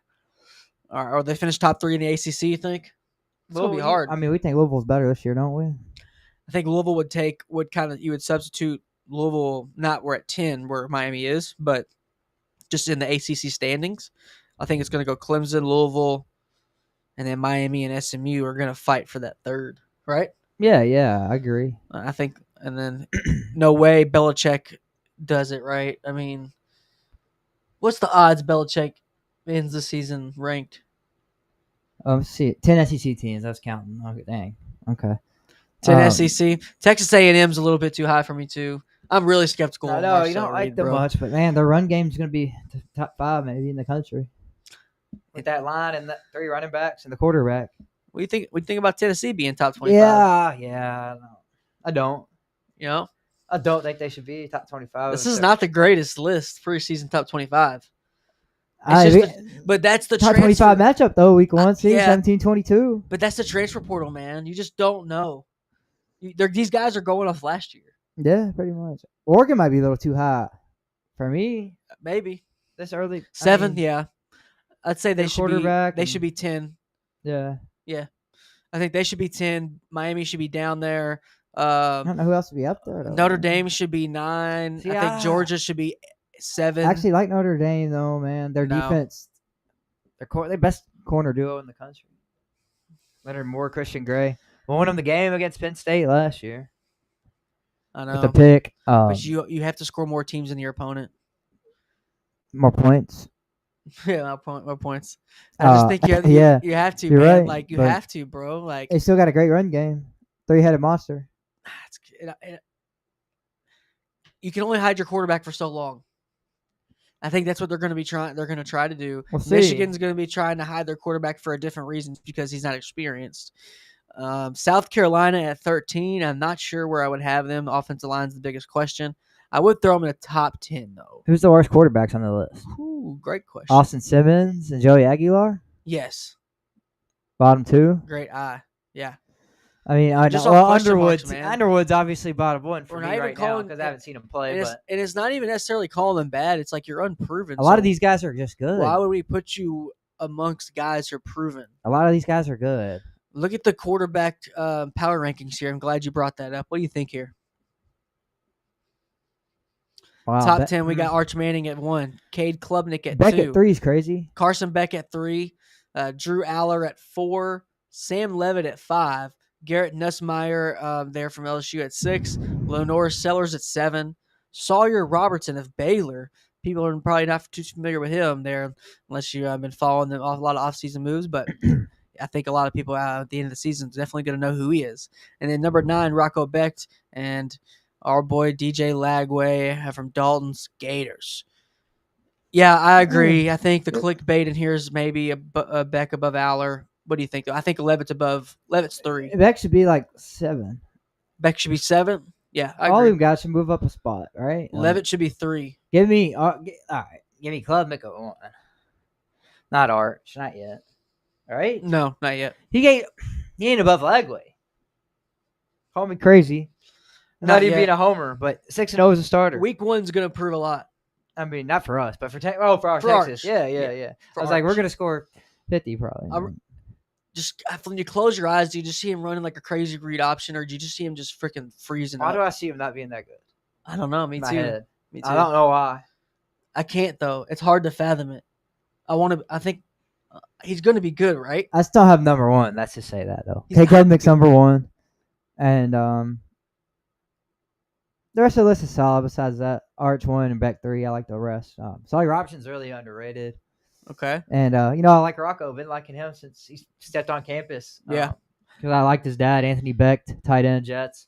S1: All right. Or they finished top 3 in the ACC, you think? It's going to be hard.
S2: I mean, we think Louisville's better this year, don't we?
S1: I think Louisville you would substitute Louisville, not where at 10 where Miami is, but just in the ACC standings. I think it's going to go Clemson, Louisville, and then Miami and SMU are going to fight for that third, right?
S2: Yeah, I agree.
S1: I think, and then no way Belichick does it right. I mean, what's the odds Belichick ends the season ranked?
S2: Let's see, 10 SEC teams. That's counting. Okay, dang. Okay.
S1: 10 SEC. Texas A&M's a little bit too high for me too. I'm really skeptical.
S2: I know you don't like them much, but man, their run game's going to be the top 5 maybe in the country. With that line and the 3 running backs and the quarterback.
S1: What do you think? What do you think about Tennessee being top 25?
S2: Yeah. I don't.
S1: You know,
S2: I don't think they should be top 25.
S1: this is not the greatest list preseason top 25. But that's the
S2: top
S1: transfer.
S2: 25 matchup though. Week 1, 17-22.
S1: But that's the transfer portal, man. You just don't know. These guys are going off last year.
S2: Yeah, pretty much. Oregon might be a little too high for me.
S1: Maybe
S2: this early
S1: 7. Yeah, I'd say they should
S2: quarterback.
S1: They should be 10.
S2: Yeah.
S1: I think they should be 10. Miami should be down there.
S2: I don't know who else would be up there. Though.
S1: Notre Dame should be 9. I think Georgia should be 7.
S2: I actually like Notre Dame though, man. Their defense, their best corner duo in the country. Leonard Moore, Christian Gray. Won them the game against Penn State last year.
S1: I know.
S2: With the pick.
S1: But you have to score more teams than your opponent.
S2: More points.
S1: Yeah, more points. I just think you have to,
S2: You're
S1: man.
S2: Right,
S1: like you have to, bro. Like
S2: they still got a great run game. 3-headed monster.
S1: You can only hide your quarterback for so long. I think that's what they're going to be trying. They're going to try to do.
S2: We'll see.
S1: Michigan's going to be trying to hide their quarterback for a different reason because he's not experienced. South Carolina at 13. I'm not sure where I would have them. Offensive line's the biggest question. I would throw them in the top 10 though.
S2: Who's the worst quarterbacks on the list?
S1: Ooh, great question.
S2: Austin Simmons and Joey Aguilar.
S1: Yes.
S2: Bottom 2.
S1: Great eye. Yeah.
S2: I mean, Underwood's obviously bottom 1 for me right now because I haven't seen him play.
S1: And it's not even necessarily calling them bad. It's like you're unproven.
S2: A lot of these guys are just good.
S1: Why would we put you amongst guys who are proven?
S2: A lot of these guys are good.
S1: Look at the quarterback power rankings here. I'm glad you brought that up. What do you think here?
S2: Wow,
S1: top 10, we got Arch Manning at 1. Cade Klubnik at 2.
S2: Beck at 3 is crazy.
S1: Carson Beck at 3. Drew Aller at 4. Sam Levitt at 5. Garrett Nussmeier there from LSU at 6. Lenore Sellers at 7. Sawyer Robertson of Baylor. People are probably not too familiar with him there unless you have been following them off a lot of offseason moves, but I think a lot of people at the end of the season is definitely going to know who he is. And then number 9, Rocco Becht, and our boy DJ Lagway from Dalton's Gators. Yeah, I agree. I think the clickbait in here is maybe a Beck above Aller. What do you think? I think Levitt's 3.
S2: Beck should be like 7.
S1: Beck should be 7? Yeah, I
S2: all
S1: agree.
S2: of them guys should move up a spot, right?
S1: Levitt should be 3.
S2: Give me Klubnik at 1. Not Arch, not yet. All right?
S1: No, not yet.
S2: He ain't above Lagway. Call me crazy. Not even being a homer, but 6-0 as a starter.
S1: Week 1's going to prove a lot.
S2: I mean, not for us, but for Texas.
S1: Arch.
S2: Yeah. I was like, we're going to score 50 probably.
S1: Just when you close your eyes, do you just see him running like a crazy read option, or do you just see him just freaking freezing?
S2: Why do I see him not being that good?
S1: I don't know. Me too. Me too.
S2: I don't know why.
S1: I can't though. It's hard to fathom it. I think he's going to be good, right?
S2: I still have number 1. Let's just say that though. Cade Klubnik's number 1, and the rest of the list is solid. Besides that, Arch 1 and Beck 3. I like the rest. Sawyer Robertson's really underrated.
S1: Okay.
S2: And, I like Rocco. I've been liking him since he stepped on campus.
S1: Yeah.
S2: Because I liked his dad, Anthony Becht, tight end, Jets.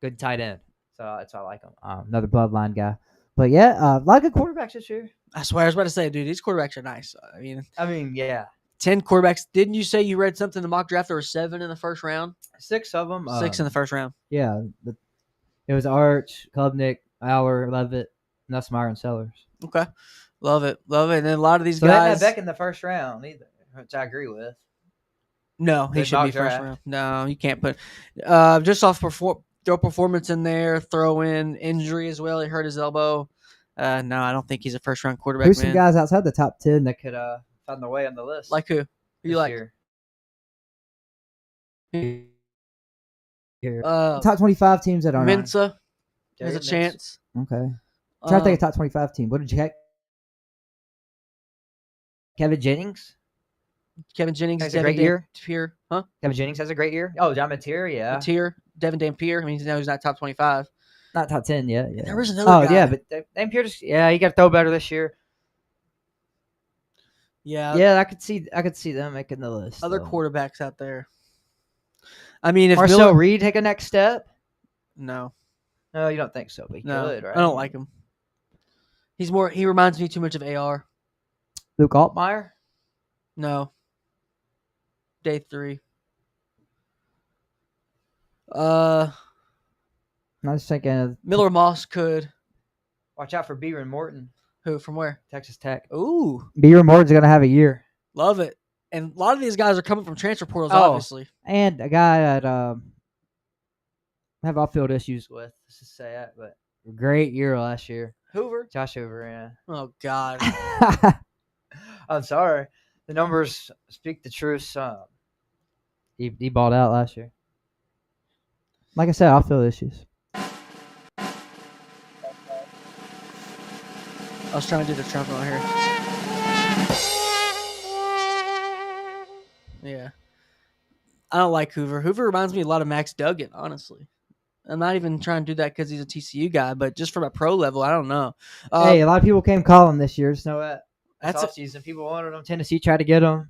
S2: Good tight end. So that's why I like him. Another bloodline guy. But, yeah, a lot of good quarterbacks this year.
S1: I swear, I was about to say, dude, these quarterbacks are nice. I mean,
S2: yeah.
S1: 10 quarterbacks. Didn't you say you read something in the mock draft? There were 7 in the first round?
S2: 6 of them.
S1: 6 in the first round.
S2: Yeah. It was Arch, Klubnik, Aller, Levitt, Nussmeier, and Sellers.
S1: Okay. Love it. And then a lot of these
S2: guys.
S1: They
S2: didn't have Beck in the first round either, which I agree with.
S1: No, he should be first round. No, you can't put. Just off throw performance in there, throw in injury as well. He hurt his elbow. No, I don't think he's a first-round quarterback,
S2: Who's
S1: man.
S2: some guys outside the top 10 that could find their way on the list?
S1: Like who? Who you like?
S2: Top 25 teams that are
S1: Mensa has a chance.
S2: Okay. Try to think of top 25 team. What did you get? Kevin Jennings?
S1: Kevin Jennings
S2: has a great year.
S1: Dampier, huh?
S2: Kevin Jennings has a great year. Oh, John Mateer, yeah.
S1: Mateer, Devin Dampier. I mean, he's not top 25.
S2: Not top 10 yet. Yeah.
S1: There was another guy.
S2: Yeah, but Dampier just he got to throw better this year.
S1: Yeah,
S2: I could see them making the list.
S1: Other quarterbacks out there. I mean, if
S2: Marcel Reed take a next step?
S1: No,
S2: you don't think so. But he could, right?
S1: I don't like him. He reminds me too much of AR.
S2: Luke Altmaier?
S1: No. Day 3. I'm
S2: just thinking of
S1: Miller Moss could.
S2: Watch out for Byron Morton.
S1: Who? From where?
S2: Texas Tech.
S1: Ooh.
S2: Byron Morton's going to have a year.
S1: Love it. And a lot of these guys are coming from transfer portals, obviously.
S2: And a guy that have off-field issues with. Let's just say that, but great year last year.
S1: Hoover?
S2: Josh Hoover, yeah.
S1: Oh, God.
S2: I'm sorry. The numbers speak the truth. He balled out last year. Like I said, off-field issues.
S1: I was trying to do the trumpet on here. Yeah. I don't like Hoover. Hoover reminds me a lot of Max Duggan, honestly. I'm not even trying to do that because he's a TCU guy, but just from a pro level, I don't know.
S2: Hey, a lot of people came calling this year. Just know that.
S1: That's
S2: offseason. People wanted him. Tennessee tried to get him.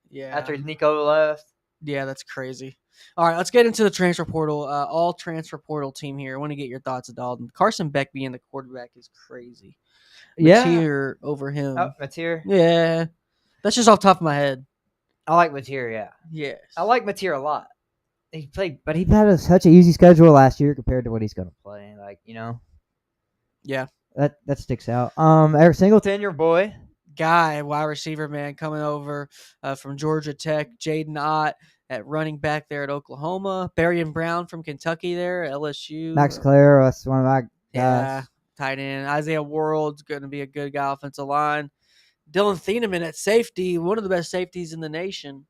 S1: Yeah.
S2: After Nico left.
S1: Yeah, that's crazy. All right, let's get into the transfer portal. All transfer portal team here. I want to get your thoughts, Dalton. Carson Beck being the quarterback is crazy. Mateer over him.
S2: Oh, Mateer?
S1: Yeah. That's just off the top of my head.
S2: I like Mateer, yeah.
S1: Yes.
S2: I like Mateer a lot. He played, but he had such an easy schedule last year compared to what he's going to play. Like,
S1: Yeah.
S2: That sticks out. Eric Singleton, your boy.
S1: Guy, wide receiver, man, coming over from Georgia Tech. Jaden Ott at running back there at Oklahoma. Berrien Brown from Kentucky there at LSU.
S2: Max Clare, that's one of my guys.
S1: Yeah, tight end. Isaiah World's going to be a good guy offensive line. Dylan Thieneman at safety, one of the best safeties in the nation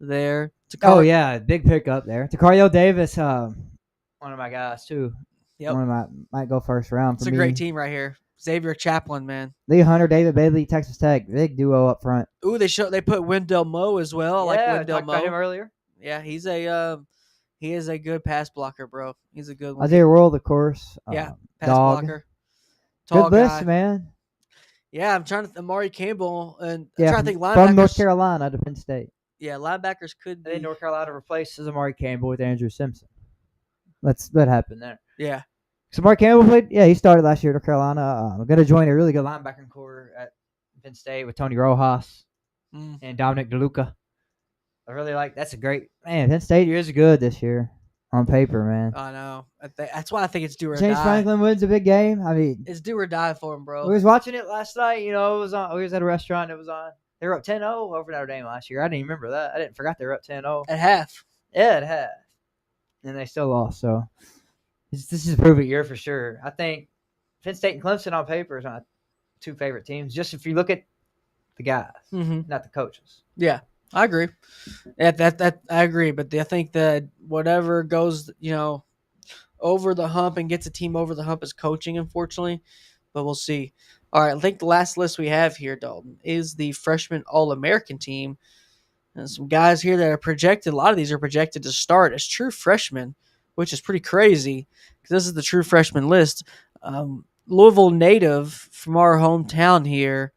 S1: there.
S2: Big pickup there. Tacario Davis, one of my guys, too.
S1: Yep.
S2: One of my might go first round for me.
S1: It's a great team right here. Xavier Chaplin, man.
S2: Lee Hunter, David Bailey, Texas Tech. Big duo up front.
S1: Ooh, they put Wendell Moe as well. I like Wendell Moe.
S2: About him earlier.
S1: Yeah, he is a good pass blocker, bro. He's a good one.
S2: Isaiah World, of course.
S1: Yeah, pass
S2: dog.
S1: blocker. Tall
S2: good
S1: guy.
S2: list, man.
S1: Yeah, I'm trying to Amari Campbell and I'm trying to think linebackers
S2: from North Carolina to Penn State.
S1: Yeah, linebackers could be.
S2: And then North Carolina replaces Amari Campbell with Andrew Simpson. That happened there.
S1: Yeah.
S2: So Amari Campbell played. Yeah, he started last year at North Carolina. I'm going to join a really good linebacking core at Penn State with Tony Rojas and Dominic DeLuca. I really like. That's a great man. Penn State is good this year on paper, man.
S1: I know. That's why I think it's do or
S2: James
S1: die.
S2: Franklin wins a big game. I mean,
S1: it's do or die for him, bro.
S2: We was watching it last night. It was on. We was at a restaurant. It was on. They were up 10-0 over Notre Dame last year. I didn't even remember that. I didn't forgot they were up 10-0
S1: at half.
S2: Yeah, at half, and they still lost. So this is a prove-it year for sure. I think Penn State and Clemson on paper is my two favorite teams. Just if you look at the guys, not the coaches.
S1: Yeah, I agree. That I agree. But I think that whatever goes, over the hump and gets a team over the hump is coaching, unfortunately. But we'll see. All right, I think the last list we have here, Dalton, is the freshman All-American team. And some guys here that are projected. A lot of these are projected to start as true freshmen, which is pretty crazy because this is the true freshman list. Louisville native from our hometown here,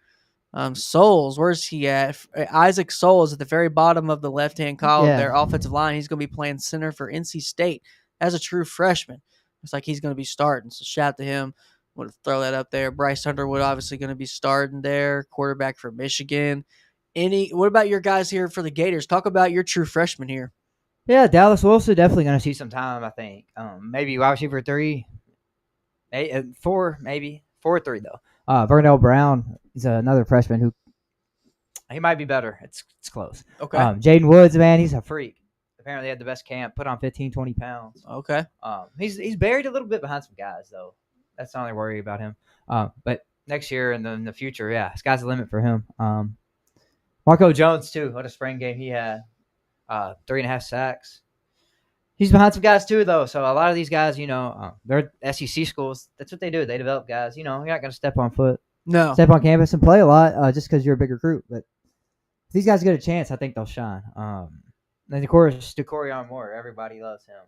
S1: Souls. Where's he at? Isaac Souls at the very bottom of the left-hand column there, offensive line. He's going to be playing center for NC State as a true freshman. It's like he's going to be starting, so shout out to him. Want to throw that up there. Bryce Underwood obviously going to be starting there, quarterback for Michigan. What about your guys here for the Gators? Talk about your true freshman here.
S2: Yeah, Dallas Wilson definitely going to see some time, I think. Maybe wide receiver 3. 4, maybe. 4-3, though. Vernell Brown is another freshman who he might be better. It's close.
S1: Okay.
S2: Jaden Woods, man, he's a freak. apparently had the best camp, put on 15, 20 pounds.
S1: Okay.
S2: He's buried a little bit behind some guys, though. That's the only worry about him. But next year and then in the future, yeah, sky's the limit for him. Marco Jones, too. What a spring game he had. 3.5 sacks. He's behind some guys, too, though. So a lot of these guys, they're SEC schools. That's what they do. They develop guys. You're not going to step on campus and play a lot just because you're a big recruit. But if these guys get a chance, I think they'll shine. And, of course, DeCorian Moore. Everybody loves him.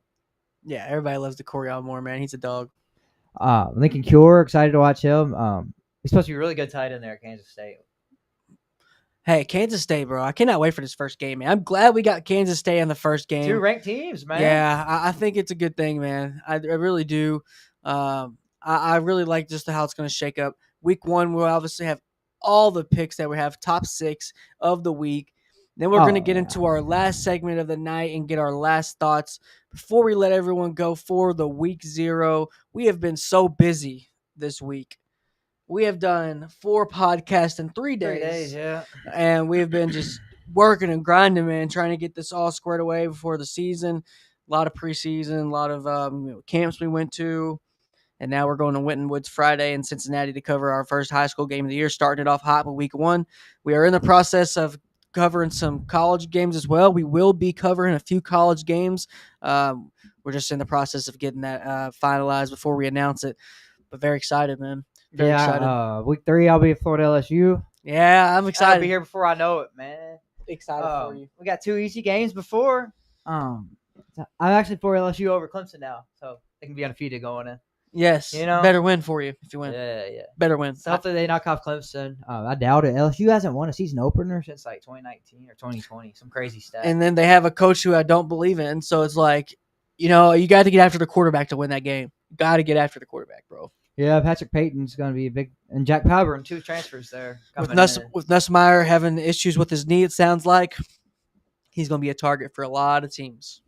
S1: Yeah, everybody loves DeCorian Moore, man. He's a dog.
S2: Lincoln Cure, excited to watch him. He's supposed to be really good tight end there at Kansas State.
S1: Hey, Kansas State, bro. I cannot wait for this first game, man. I'm glad we got Kansas State in the first game.
S2: 2 ranked teams, man.
S1: Yeah, I think it's a good thing, man. I really do. I really like just how it's going to shake up. Week 1, we'll obviously have all the picks that we have, top 6 of the week. Then we're going to get into our last segment of the night and get our last thoughts. Before we let everyone go for the week 0, we have been so busy this week. We have done 4 podcasts in 3 days.
S2: 3 days, yeah.
S1: And we have been just working and grinding, man, trying to get this all squared away before the season. A lot of preseason, a lot of camps we went to. And now we're going to Winton Woods Friday in Cincinnati to cover our first high school game of the year, starting it off hot with week 1. We are in the process of covering some college games as well. We will be covering a few college games. We're just in the process of getting that finalized before we announce it. But very excited, man. Very excited.
S2: Week 3, I'll be at Florida LSU.
S1: Yeah, I'm excited.
S2: I'll be here before I know it, man.
S1: Excited for you.
S2: We got 2 easy games before. I'm actually for LSU over Clemson now, so they can be undefeated going in.
S1: Yes, better win for you if you win.
S2: Yeah.
S1: Better win.
S2: So hopefully they knock off Clemson. I doubt it. LSU hasn't won a season opener since like 2019 or 2020. Some crazy stat.
S1: And then they have a coach who I don't believe in, so it's like, you got to get after the quarterback to win that game. Got to get after the quarterback, bro.
S2: Yeah, Patrick Payton's going to be a big – and Jack Powell and 2 transfers there.
S1: With Nussmeier having issues with his knee, it sounds like, he's going to be a target for a lot of teams.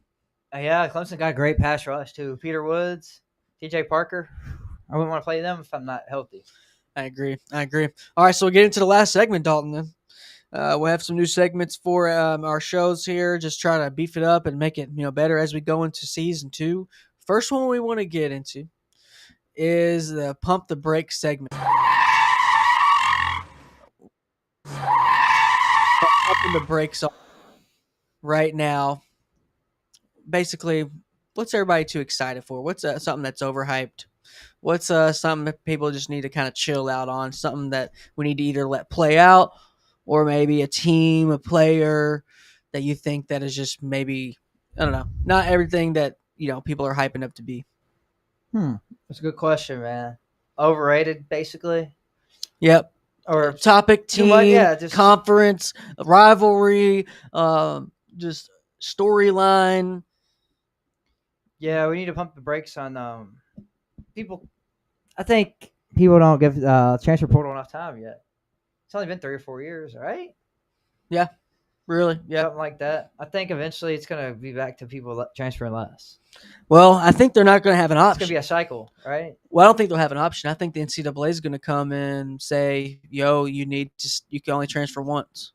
S2: Yeah, Clemson got a great pass rush, too. Peter Woods, TJ Parker. I wouldn't want to play them if I'm not healthy.
S1: I agree. All right, so we'll get into the last segment, Dalton, then. We'll have some new segments for our shows here. Just try to beef it up and make it better as we go into season 2. First one we want to get into is the Pump the Brakes segment. Pumping the brakes on right now. Basically, what's everybody too excited for? What's something that's overhyped? What's something that people just need to kind of chill out on? Something that we need to either let play out, or maybe a team, a player that you think that is just maybe, I don't know, not everything that people are hyping up to be.
S2: That's a good question, man. Overrated, basically.
S1: Yep.
S2: Or
S1: topic, team, conference, rivalry, just storyline.
S2: Yeah, we need to pump the brakes on people. I think people don't give transfer portal enough time yet. It's only been 3 or 4 years, right?
S1: Yeah, really. Yeah,
S2: something like that. I think eventually it's going to be back to people transferring less.
S1: Well, I think they're not going to have an option.
S2: It's going to be a cycle, right?
S1: Well, I don't think they'll have an option. I think the NCAA is going to come and say, "Yo, you can only transfer once."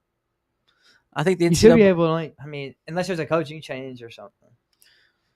S1: I think the NCAA
S2: you should be able to. Unless there's a coaching change or something.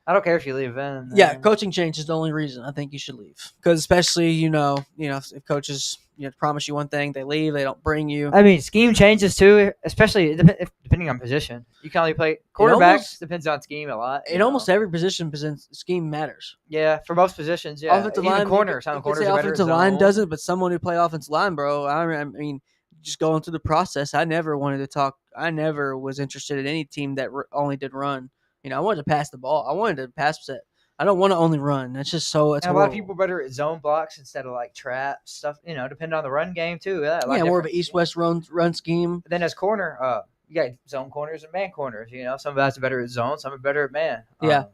S2: I don't care if you leave in.
S1: Yeah, coaching change is the only reason I think you should leave. Because especially, if coaches promise you one thing, they leave, they don't bring you.
S2: Scheme changes too, especially depending on position. You can only play quarterbacks. Depends on scheme a lot.
S1: In almost every position, scheme matters.
S2: Yeah, for most positions, yeah.
S1: Offensive line,
S2: corner. Some corners are better.
S1: Offensive line doesn't, but someone who play offensive line, bro. I mean, just going through the process, I never wanted to talk. I never was interested in any team that only did run. I wanted to pass the ball. I wanted to pass set. I don't want to only run. That's just so. It's
S2: a lot of people are better at zone blocks instead of like trap stuff. Depending on the run game too. Yeah,
S1: more of an east-west run scheme.
S2: Then as corner, you got zone corners and man corners. Some guys are better at zone, some are better at man.
S1: Yeah,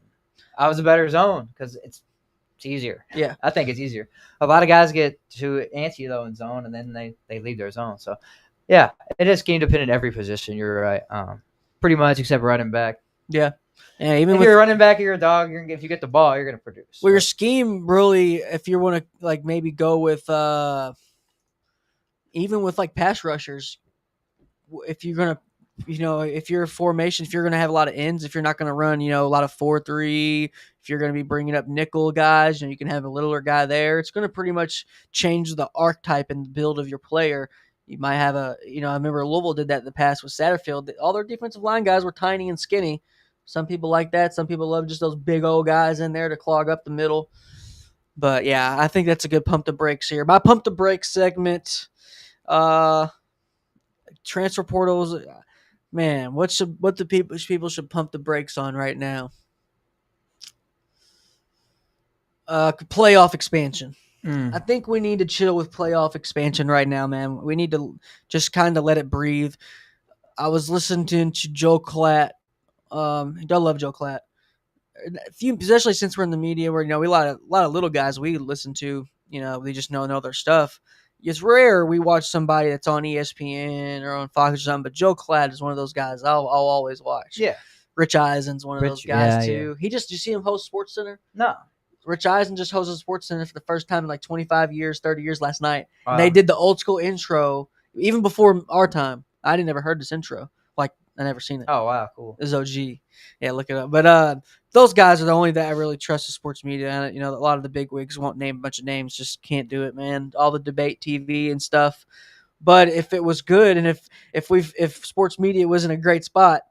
S2: I was a better zone because it's easier.
S1: Yeah,
S2: I think it's easier. A lot of guys get too antsy though in zone, and then they leave their zone. So, yeah, it is scheme dependent every position. You're right. Pretty much except running back.
S1: Yeah. Yeah, even
S2: if you're a running back, you're a dog. If you get the ball, you're gonna produce.
S1: Well, your scheme really, if you want to maybe go with even with pass rushers, if you're gonna if you're a formation, if you're going to have a lot of ends, if you're not going to run, a lot of 4-3, if you're going to be bringing up nickel guys, you can have a littler guy there. It's going to pretty much change the archetype and the build of your player. You might have I remember Louisville did that in the past with Satterfield. All their defensive line guys were tiny and skinny. Some people like that. Some people love just those big old guys in there to clog up the middle. But yeah, I think that's a good pump the brakes here. My pump the brakes segment, transfer portals. Man, what the people should pump the brakes on right now? Playoff expansion. I think we need to chill with playoff expansion right now, man. We need to just kind of let it breathe. I was listening to Joe Klatt. I love Joe Klatt. Especially since we're in the media, where we a lot of little guys we listen to. They just know their stuff. It's rare we watch somebody that's on ESPN or on Fox or something, but Joe Klatt is one of those guys I'll always watch.
S2: Yeah.
S1: Rich Eisen's one of those guys too. Yeah. You see him host Sports Center?
S2: No.
S1: Rich Eisen just hosted Sports Center for the first time in like 25 years, 30 years last night. Wow. And they did the old school intro even before our time. I didn't ever heard this intro. Like I never seen it.
S2: Oh wow, cool.
S1: It was OG. Yeah, look it up. But those guys are the only that I really trust the sports media. And, a lot of the big wigs won't name a bunch of names, just can't do it, man. All the debate TV and stuff. But if it was good, and if sports media was in a great spot,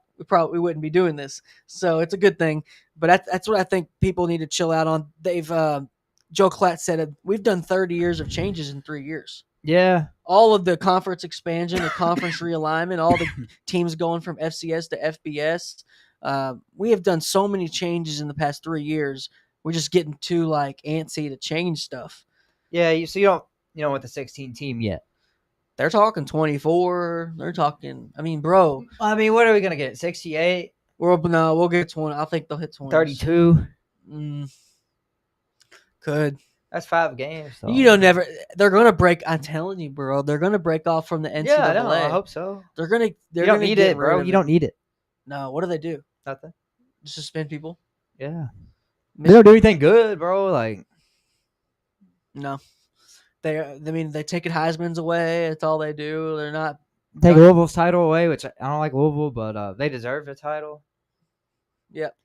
S1: we wouldn't be doing this. So it's a good thing. But that's what I think people need to chill out on. Joe Klatt said it. We've done 30 years of changes in 3 years.
S2: Yeah.
S1: All of the conference expansion, the conference realignment, all the teams going from FCS to FBS. We have done so many changes in the past 3 years. We're just getting too antsy to change stuff.
S2: Yeah, so you don't want the 16 team yet.
S1: They're talking 24. They're talking. I mean, bro.
S2: I mean, what are we gonna get? 68?
S1: We'll get 20. I think they'll hit 20.
S2: 32.
S1: Could.
S2: That's 5 games. Though.
S1: They're gonna break. I'm telling you, bro. They're gonna break off from the NCAA.
S2: Yeah, I hope so.
S1: They're gonna.
S2: You don't need it, bro. You don't need it.
S1: No. What do they do?
S2: Nothing.
S1: Just suspend people.
S2: Yeah. They don't do anything good, bro.
S1: No. They take Heisman's away. That's all they do. They're not
S2: take Louisville's title away, which I don't like Louisville, but they deserve the title.
S1: Yep.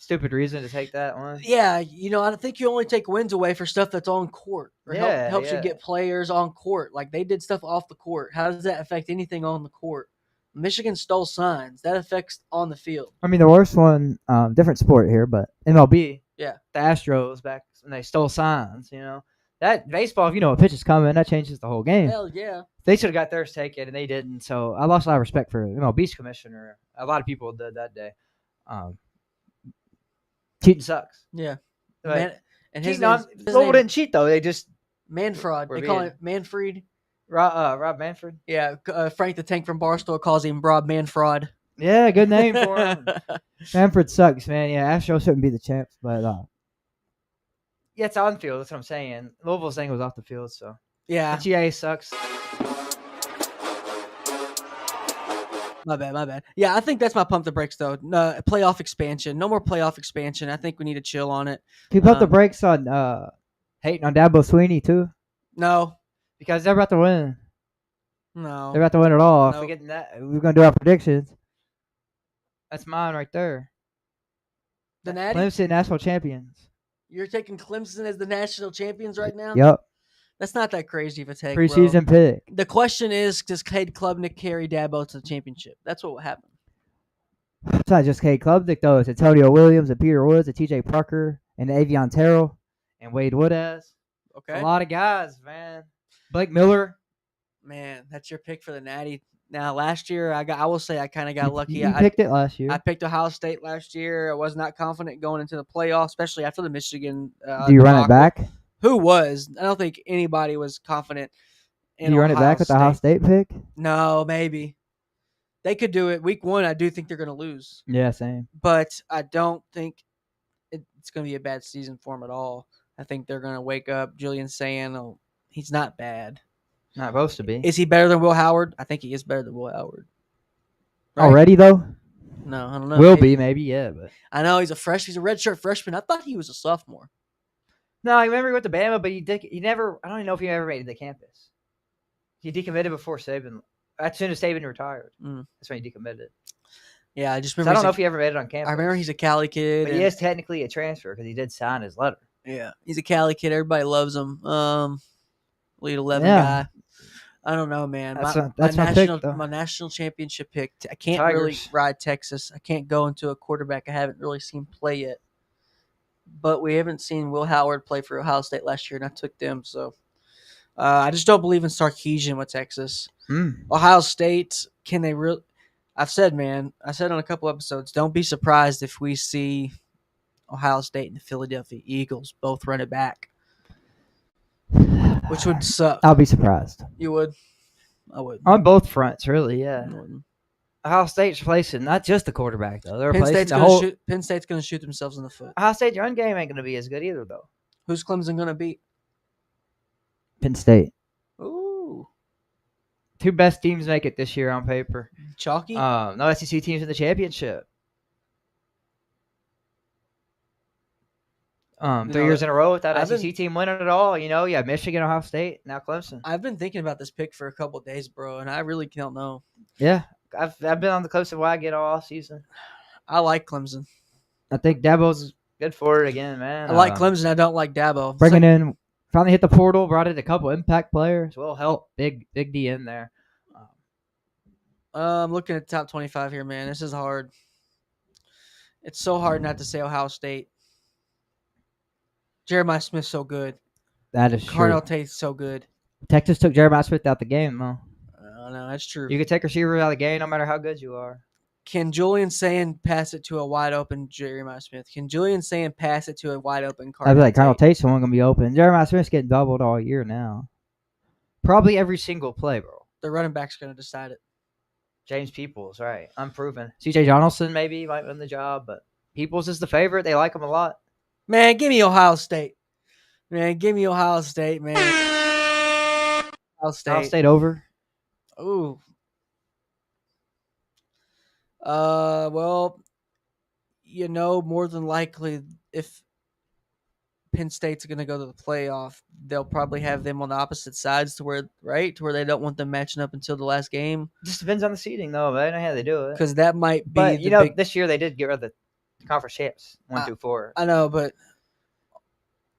S2: Stupid reason to take that one.
S1: Yeah, I think you only take wins away for stuff that's on court. Or helps you get players on court. Like they did stuff off the court. How does that affect anything on the court? Michigan stole signs. That affects on the field.
S2: I mean, the worst one, different sport here, but MLB.
S1: Yeah.
S2: The Astros back when they stole signs, That baseball, if a pitch is coming, that changes the whole game.
S1: Hell yeah.
S2: They should have got theirs taken, and they didn't. So I lost a lot of respect for MLB's commissioner. A lot of people did that day. Cheating sucks.
S1: Yeah.
S2: And Louisville didn't cheat, though. They just...
S1: Man fraud. They call it Manfred.
S2: Rob Manfred?
S1: Yeah. Frank the Tank from Barstool calls him Rob Manfred.
S2: Yeah, good name for him. Manfred sucks, man. Yeah, Astros shouldn't be the champs, but... Yeah, it's on field. That's what I'm saying. Louisville's thing was off the field, so...
S1: Yeah.
S2: GA sucks.
S1: My bad. Yeah, I think that's my pump the brakes, though. Playoff expansion. No more playoff expansion. I think we need to chill on it.
S2: Can you pump the brakes on hating on Dabo Sweeney, too?
S1: No.
S2: Because they're about to win.
S1: No.
S2: They're about to win it all.
S1: Nope.
S2: We're going to do our predictions. That's mine right there.
S1: The Natty?
S2: Clemson national champions.
S1: You're taking Clemson as the national champions right now?
S2: Yep.
S1: That's not that crazy of a take,
S2: Preseason pick.
S1: The question is, does Cade Klubnik carry Dabo to the championship? That's what will happen.
S2: It's not just Cade Klubnik, though. It's Antonio Williams and Peter Woods and T.J. Parker and Avion Terrell and Wade Woodaz.
S1: Okay.
S2: A lot of guys, man. Blake Miller.
S1: Man, that's your pick for the Natty. Now, last year, I will say I kind of got lucky.
S2: You picked it last year.
S1: I picked Ohio State last year. I was not confident going into the playoffs, especially after the Michigan.
S2: Do you run it back?
S1: Who was? I don't think anybody was confident in
S2: Do you run it back with the Ohio State pick?
S1: No, maybe. They could do it. Week 1, I do think they're going to lose.
S2: Yeah, same.
S1: But I don't think it's going to be a bad season for them at all. I think they're going to wake up. Julian saying, he's not bad.
S2: Not supposed to be.
S1: Is he better than Will Howard? I think he is better than Will Howard.
S2: Right? Already, though?
S1: No, I don't know.
S2: Will be, maybe, yeah. But
S1: I know he's a redshirt freshman. I thought he was a sophomore.
S2: No, I remember he went to Bama, but he never. I don't even know if he ever made it to campus. He decommitted before Saban as soon as Saban retired.
S1: Mm.
S2: That's when he decommitted.
S1: Yeah, I just
S2: So I
S1: remember.
S2: don't know if he ever made it on campus.
S1: I remember he's a Cali kid.
S2: But he is technically a transfer because he did sign his letter.
S1: Yeah, he's a Cali kid. Everybody loves him. Lead 11
S2: Yeah.
S1: guy. I don't know, man.
S2: That's my pick, though.
S1: My national championship pick. I can't
S2: Tigers.
S1: really ride Texas. I can't go into a quarterback I haven't really seen play yet. But we haven't seen Will Howard play for Ohio State last year, and I took them. So I just don't believe in Sarkisian with Texas. Ohio State, can they really? I've said, man. I said on a couple episodes, don't be surprised if we see Ohio State and the Philadelphia Eagles both run it back, which would suck.
S2: I'll be surprised.
S1: You would? I would.
S2: On both fronts, really, yeah.
S1: I wouldn't.
S2: Ohio State's replacing not just the quarterback, though. They're
S1: Penn
S2: replacing
S1: State's
S2: the
S1: gonna
S2: whole.
S1: shoot. Penn State's going to shoot themselves in the foot.
S2: Ohio State's run game ain't going to be as good either, though.
S1: Who's Clemson going to beat?
S2: Penn State.
S1: Ooh,
S2: Two best teams make it this year on paper.
S1: chalky.
S2: No SEC teams in the championship. 3 years in a row without an SEC team winning at all. You have Michigan, Ohio State, now Clemson.
S1: I've been thinking about this pick for a couple of days, bro, and I really don't know.
S2: Yeah, I've been on the Clemson wagon all season.
S1: I like Clemson.
S2: I think Dabo's good for it again, man.
S1: I like Clemson. I don't like Dabo.
S2: Bringing in, finally hit the portal, brought in a couple impact players. Will help. Big D in there.
S1: I'm looking at top 25 here, man. This is hard. It's so hard not to say Ohio State. Jeremiah Smith's so good.
S2: That is
S1: Carnell
S2: true.
S1: Tate's so good.
S2: Texas took Jeremiah Smith out the game, though.
S1: No, that's true.
S2: You can take receivers out of the game no matter how good you are.
S1: Can Julian Sand pass it to a wide open Jeremiah Smith? Can Julian Sand pass it to a wide open Carnell
S2: I'd be like,
S1: Tate?
S2: Carnell Tate's the one going to be open. Jeremiah Smith's getting doubled all year now. Probably every single play, bro.
S1: The running back's going to decide it.
S2: James Peoples, right. Unproven. CJ Donaldson maybe might win the job, but Peoples is the favorite. They like him a lot.
S1: Man, give me Ohio State. Man, give me Ohio State, man. Ohio
S2: State over.
S1: Ooh. Well, more than likely, if Penn State's going to go to the playoff, they'll probably have them on the opposite sides to where they don't want them matching up until the last game.
S2: Just depends on the seeding, though. But I don't know how they do it.
S1: Because that might be.
S2: But this year they did get rid of the conference champs 1 through 4.
S1: I know, but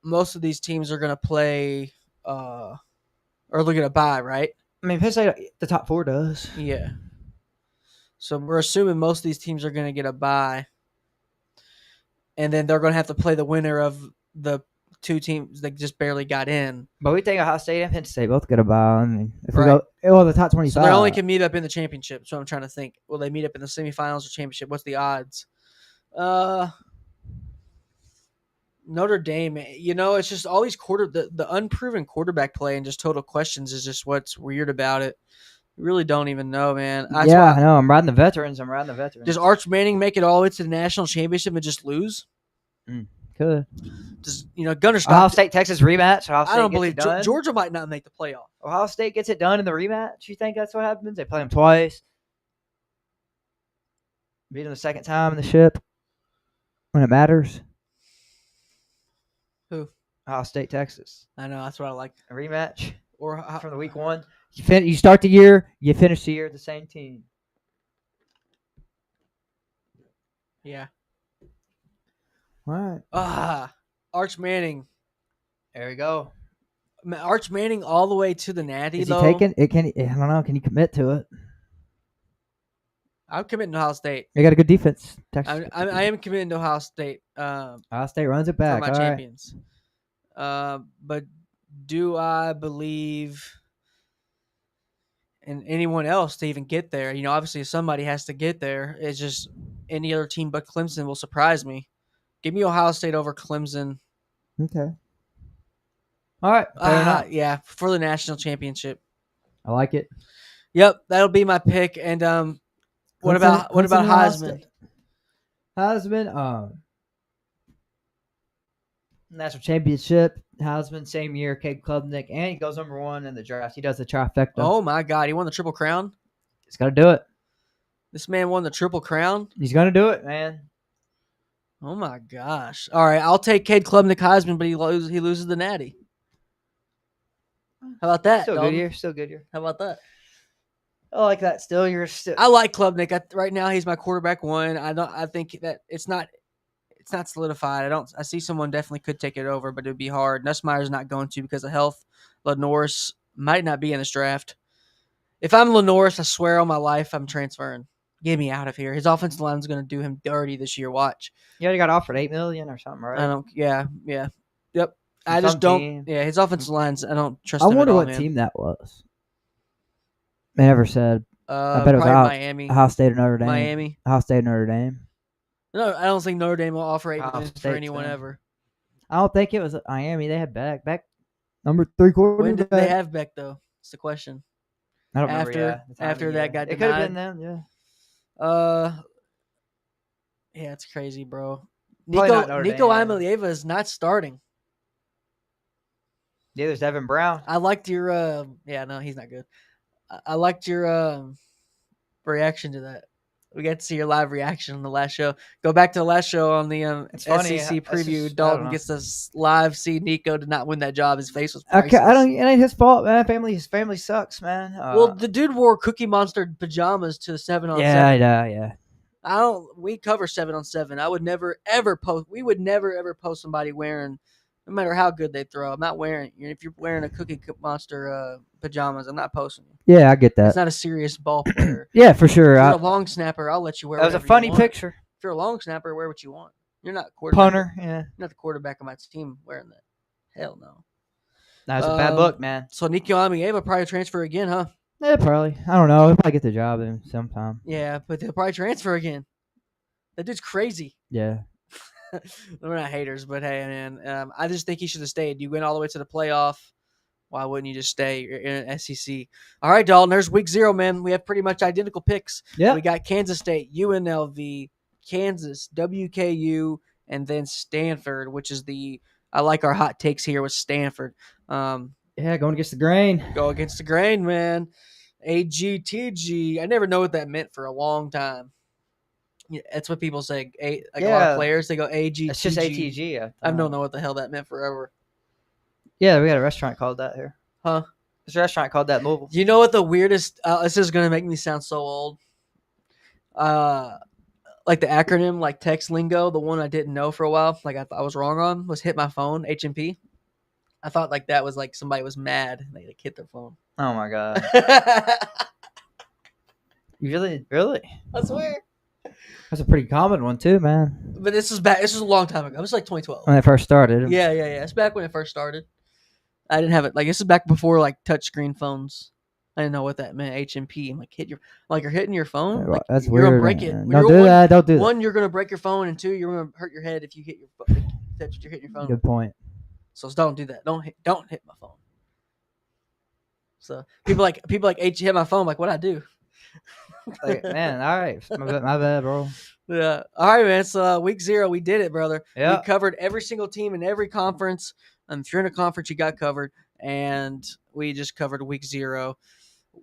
S1: most of these teams are going to play, or they're going to bye, right?
S2: I mean, Penn State, the top 4 does.
S1: Yeah. So we're assuming most of these teams are going to get a bye. And then they're going to have to play the winner of the 2 teams that just barely got in.
S2: But we think Ohio State and Penn State both get a bye. I mean, if we go, the top 25.
S1: So they only can meet up in the championship. So I'm trying to think. Will they meet up in the semifinals or championship? What's the odds? Notre Dame, it's just all these the unproven quarterback play and just total questions is just what's weird about it. You really don't even know, man.
S2: I know. I'm riding the veterans.
S1: Does Arch Manning make it all the way to the national championship and just lose?
S2: Could.
S1: Does Gunner Stockton?
S2: Ohio State Texas rematch?
S1: I don't believe Georgia might not make the playoff.
S2: Ohio State gets it done in the rematch? You think that's what happens? They play them twice. Beat them the second time in the ship when it matters.
S1: Who?
S2: Ohio State, Texas.
S1: I know. That's what I like.
S2: A rematch
S1: or
S2: from the week 1. You start the year, you finish the year with the same team.
S1: Yeah.
S2: All right.
S1: Arch Manning.
S2: There we go.
S1: Arch Manning all the way to the Natty.
S2: Is he taking it? I don't know. Can you commit to it?
S1: I'm committing to Ohio State.
S2: They got a good defense.
S1: Texas. I am committing to Ohio State.
S2: Ohio State runs it back.
S1: For my champions. Right. But do I believe in anyone else to even get there? Obviously somebody has to get there. It's just any other team but Clemson will surprise me. Give me Ohio State over Clemson.
S2: Okay. All right.
S1: Yeah, for the national championship.
S2: I like it.
S1: Yep, that'll be my pick. And what about Heisman?
S2: Heisman, national championship. Heisman, same year, Cade Klubnik, and he goes number 1 in the draft. He does the trifecta.
S1: Oh my God, he won the Triple Crown.
S2: He's gonna do it.
S1: This man won the Triple Crown.
S2: He's gonna do it, man.
S1: Oh my gosh! All right, I'll take Cade Klubnik Heisman, but he loses the Natty. How about that?
S2: Still good year.
S1: How about that?
S2: I like that. Still, you're still.
S1: I like Klubnik. Right now, he's my quarterback one. I think that it's not solidified. I see someone definitely could take it over, but it would be hard. Nussmeier's not going to because of health. Lenoris might not be in this draft. If I'm Lenoris, I swear on my life, I'm transferring. Get me out of here. His offensive line is going to do him dirty this year. Watch.
S2: You already got offered $8 million or something, right?
S1: I don't. Yeah. Yep.
S2: From
S1: I just
S2: some
S1: don't.
S2: team.
S1: Yeah, his offensive lines. I don't trust
S2: I
S1: him at
S2: wonder
S1: all,
S2: what
S1: man.
S2: team that was. They never said. I bet it was
S1: Miami.
S2: Ohio State or Notre Dame.
S1: Miami.
S2: Ohio State or Notre Dame.
S1: No, I don't think Notre Dame will offer $8 million for
S2: State
S1: anyone
S2: then.
S1: ever.
S2: I don't think it was Miami. They had Beck number 3 quarterback.
S1: When did they have Beck though? That's the question.
S2: I don't remember.
S1: After that got
S2: it
S1: denied.
S2: could have been them. Yeah.
S1: Yeah, it's crazy, bro.
S2: Probably not Notre
S1: Nico
S2: Dame.
S1: Imalieva is not starting.
S2: Yeah, there's Devin Brown.
S1: I liked your yeah, no, he's not good. I liked your reaction to that. We got to see your live reaction on the last show. Go back to the last show on the SEC preview. Dalton gets us live. See Nico did not win that job. His face was priceless.
S2: Okay, it ain't his fault, man. His family sucks, man.
S1: Well, the dude wore Cookie Monster pajamas to 7-on-7.
S2: Yeah.
S1: We cover 7-on-7. I would never ever post. We would never ever post somebody wearing, no matter how good they throw. I'm not wearing. If you're wearing a Cookie Monster pajamas, I'm not posting you.
S2: Yeah, I get that.
S1: It's not a serious ball player.
S2: Yeah, for sure.
S1: If you're a long snapper, I'll let you wear.
S2: That was a funny picture.
S1: If you're a long snapper, wear what you want. You're not quarterback.
S2: Punter. Yeah.
S1: You're not the quarterback of my team wearing that. Hell no.
S2: That was a bad look, man.
S1: So Nico Imalieva probably transfer again, huh?
S2: Yeah, probably. I don't know. He'll probably get the job in sometime.
S1: Yeah, but they'll probably transfer again. That dude's crazy.
S2: Yeah.
S1: We're not haters, but hey, man, I just think he should have stayed. You went all the way to the playoff. Why wouldn't you just stay? You're in an SEC. All right, Dalton, there's week 0, man. We have pretty much identical picks.
S2: Yeah.
S1: We got Kansas State, UNLV, Kansas, WKU, and then Stanford, which is I like our hot takes here with Stanford.
S2: Yeah, going against the grain.
S1: Go against the grain, man. AGTG. I never know what that meant for a long time. Yeah, that's what people say. A lot of players, they go AGTG.
S2: It's just ATG.
S1: I don't know what the hell that meant forever.
S2: Yeah, we got a restaurant called that here.
S1: Huh?
S2: There's a restaurant called that Mobile.
S1: You know what the weirdest? This is gonna make me sound so old. Like the acronym, like text lingo, the one I didn't know for a while, like I thought I was wrong on, was hit my phone. HMP. I thought like that was like somebody was mad and they like hit their phone.
S2: Oh my god! You really?
S1: I swear.
S2: That's a pretty common one too, man.
S1: But this was back. This was a long time ago. It was like 2012
S2: when it first started.
S1: Yeah. It's back when it first started. I didn't have it. Like this is back before like touchscreen phones. I didn't know what that meant. HMP. I'm like you're hitting your phone. Like,
S2: that's
S1: you're
S2: weird.
S1: Gonna break it.
S2: Don't do that. Don't do that.
S1: One, you're gonna break your phone, and 2, you're gonna hurt your head if you hit your phone. That's what you're hitting your phone.
S2: Good point.
S1: So don't do that. Don't hit my phone. So people like hit my phone. Like what I do.
S2: Like, man, all right, my bad, bro.
S1: Yeah. All right, man. So week 0, we did it, brother.
S2: Yeah.
S1: We covered every single team in every conference. If you're in a conference, you got covered, and we just covered week 0.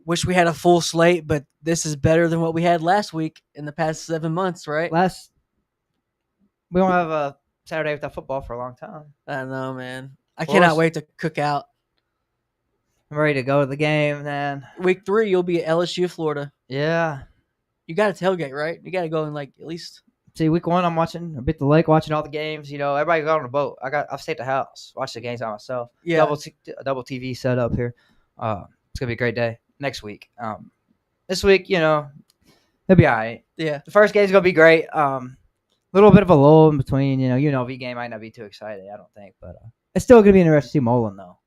S1: Wish we had a full slate, but this is better than what we had last week in the past 7 months, right?
S2: We don't have a Saturday without football for a long time.
S1: I know, man. I cannot wait to cook out.
S2: I'm ready to go to the game, man.
S1: Week 3, you'll be at LSU, Florida.
S2: Yeah.
S1: You got to tailgate, right? You got to go and like at least.
S2: See, week 1, I'm watching. I'm at the lake watching all the games. You know, everybody got on a boat. I've stayed at the house, watch the games by myself.
S1: Yeah.
S2: Double TV set up here. It's gonna be a great day next week. This week, you know, it'll be all right.
S1: Yeah.
S2: The first game's gonna be great. Little bit of a lull in between. You know, UNLV game might not be too exciting, I don't think, but it's still gonna be interesting to see Mullen though,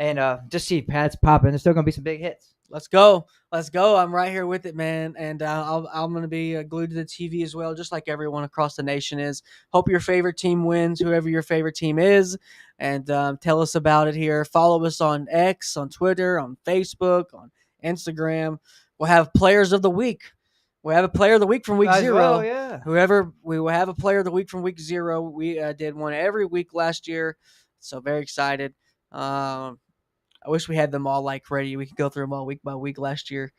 S2: and just see pads popping. There's still gonna be some big hits.
S1: Let's go. I'm right here with it, man. And I'm going to be glued to the TV as well, just like everyone across the nation is. Hope your favorite team wins, whoever your favorite team is. And tell us about it here. Follow us on X, on Twitter, on Facebook, on Instagram. We'll have players of the week. We'll have a player of the week from week 0.
S2: Well, yeah.
S1: We will have a player of the week from week 0. We did one every week last year. So very excited. I wish we had them all like ready. We could go through them all week by week last year.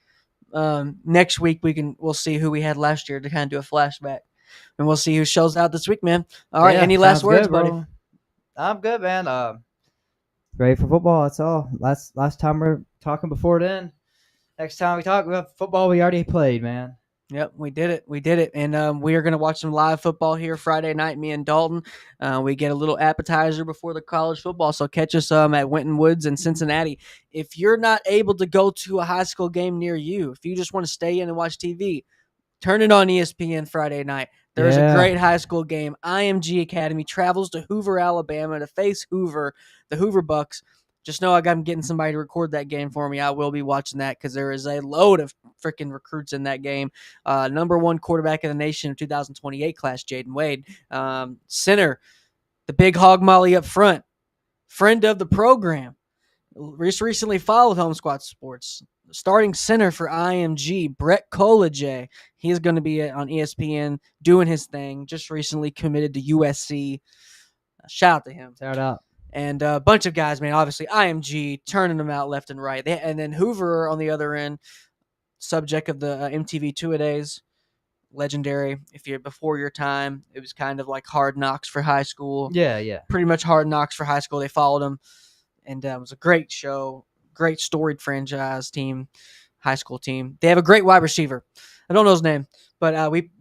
S1: Next week we'll see who we had last year to kind of do a flashback, and we'll see who shows out this week, man. All right, any last words, buddy?
S2: I'm good, man. Ready for football. That's all. Last time we're talking before then. Next time we talk about football, we already played, man.
S1: Yep, we did it. We did it. And we are going to watch some live football here Friday night, me and Dalton. We get a little appetizer before the college football. So catch us at Winton Woods in Cincinnati. If you're not able to go to a high school game near you, if you just want to stay in and watch TV, turn it on ESPN Friday night. There is a
S2: Yeah.
S1: great high school game. IMG Academy travels to Hoover, Alabama to face Hoover, the Hoover Bucks. Just know I'm getting somebody to record that game for me. I will be watching that because there is a load of freaking recruits in that game. Number one quarterback in the nation in 2028 class, Jaden Wade. Center, the big hog molly up front. Friend of the program. Recently followed Home Squad Sports. Starting center for IMG, Brett Kolage. He's going to be on ESPN doing his thing. Just recently committed to USC. Shout out to him.
S2: Shout out.
S1: And a bunch of guys, man. Obviously, IMG turning them out left and right. And then Hoover on the other end, subject of the MTV Two-A-Days. Legendary. If you're before your time, it was kind of like Hard Knocks for high school.
S2: Yeah.
S1: Pretty much Hard Knocks for high school. They followed him. And it was a great show, great storied franchise team, high school team. They have a great wide receiver. I don't know his name, but we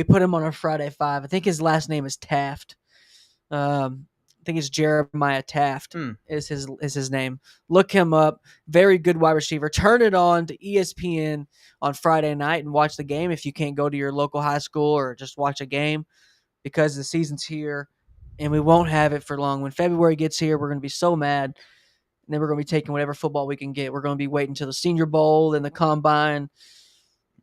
S1: put him on our Friday Five. I think his last name is Taft. I think it's Jeremiah Taft is his name. Look him up. Very good wide receiver. Turn it on to ESPN on Friday night and watch the game if you can't go to your local high school or just watch a game because the season's here and we won't have it for long. When February gets here, we're going to be so mad. And then we're going to be taking whatever football we can get. We're going to be waiting until the Senior Bowl and the Combine.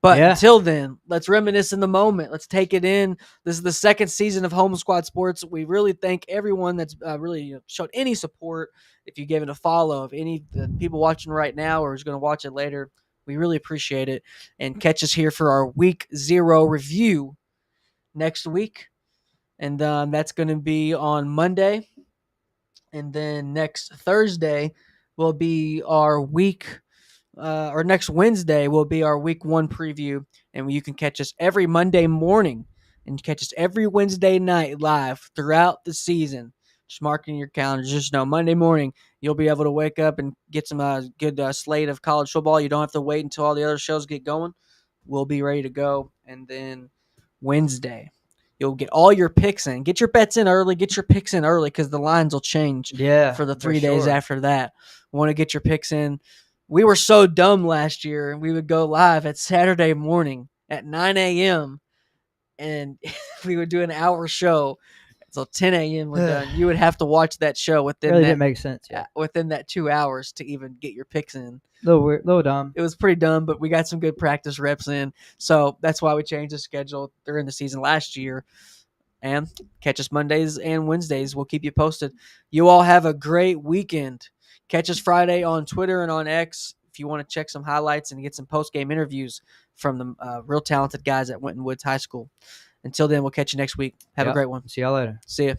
S1: But until then, let's reminisce in the moment. Let's take it in. This is the second season of Home Squad Sports. We really thank everyone that's really showed any support. If you gave it a follow, if any people watching right now or is going to watch it later, we really appreciate it. And catch us here for our Week 0 review next week. And that's going to be on Monday. And then next Thursday will be our or next Wednesday will be our week 1 preview. And you can catch us every Monday morning and catch us every Wednesday night live throughout the season. Just marking your calendars. Just know Monday morning you'll be able to wake up and get some good slate of college football. You don't have to wait until all the other shows get going. We'll be ready to go. And then Wednesday, you'll get all your picks in. Get your bets in early. Get your picks in early because the lines will change for the 3 days after that. Want to get your picks in. We were so dumb last year. We would go live at Saturday morning at 9 a.m. and we would do an hour show until 10 a.m. we're done. You would have to watch that show within
S2: didn't make sense. Yeah.
S1: Within that 2 hours to even get your picks in.
S2: Little dumb.
S1: It was pretty dumb, but we got some good practice reps in. So that's why we changed the schedule during the season last year. And catch us Mondays and Wednesdays. We'll keep you posted. You all have a great weekend. Catch us Friday on Twitter and on X if you want to check some highlights and get some post-game interviews from the real talented guys at Winton Woods High School. Until then, we'll catch you next week. Have a great one.
S2: See y'all later.
S1: See ya.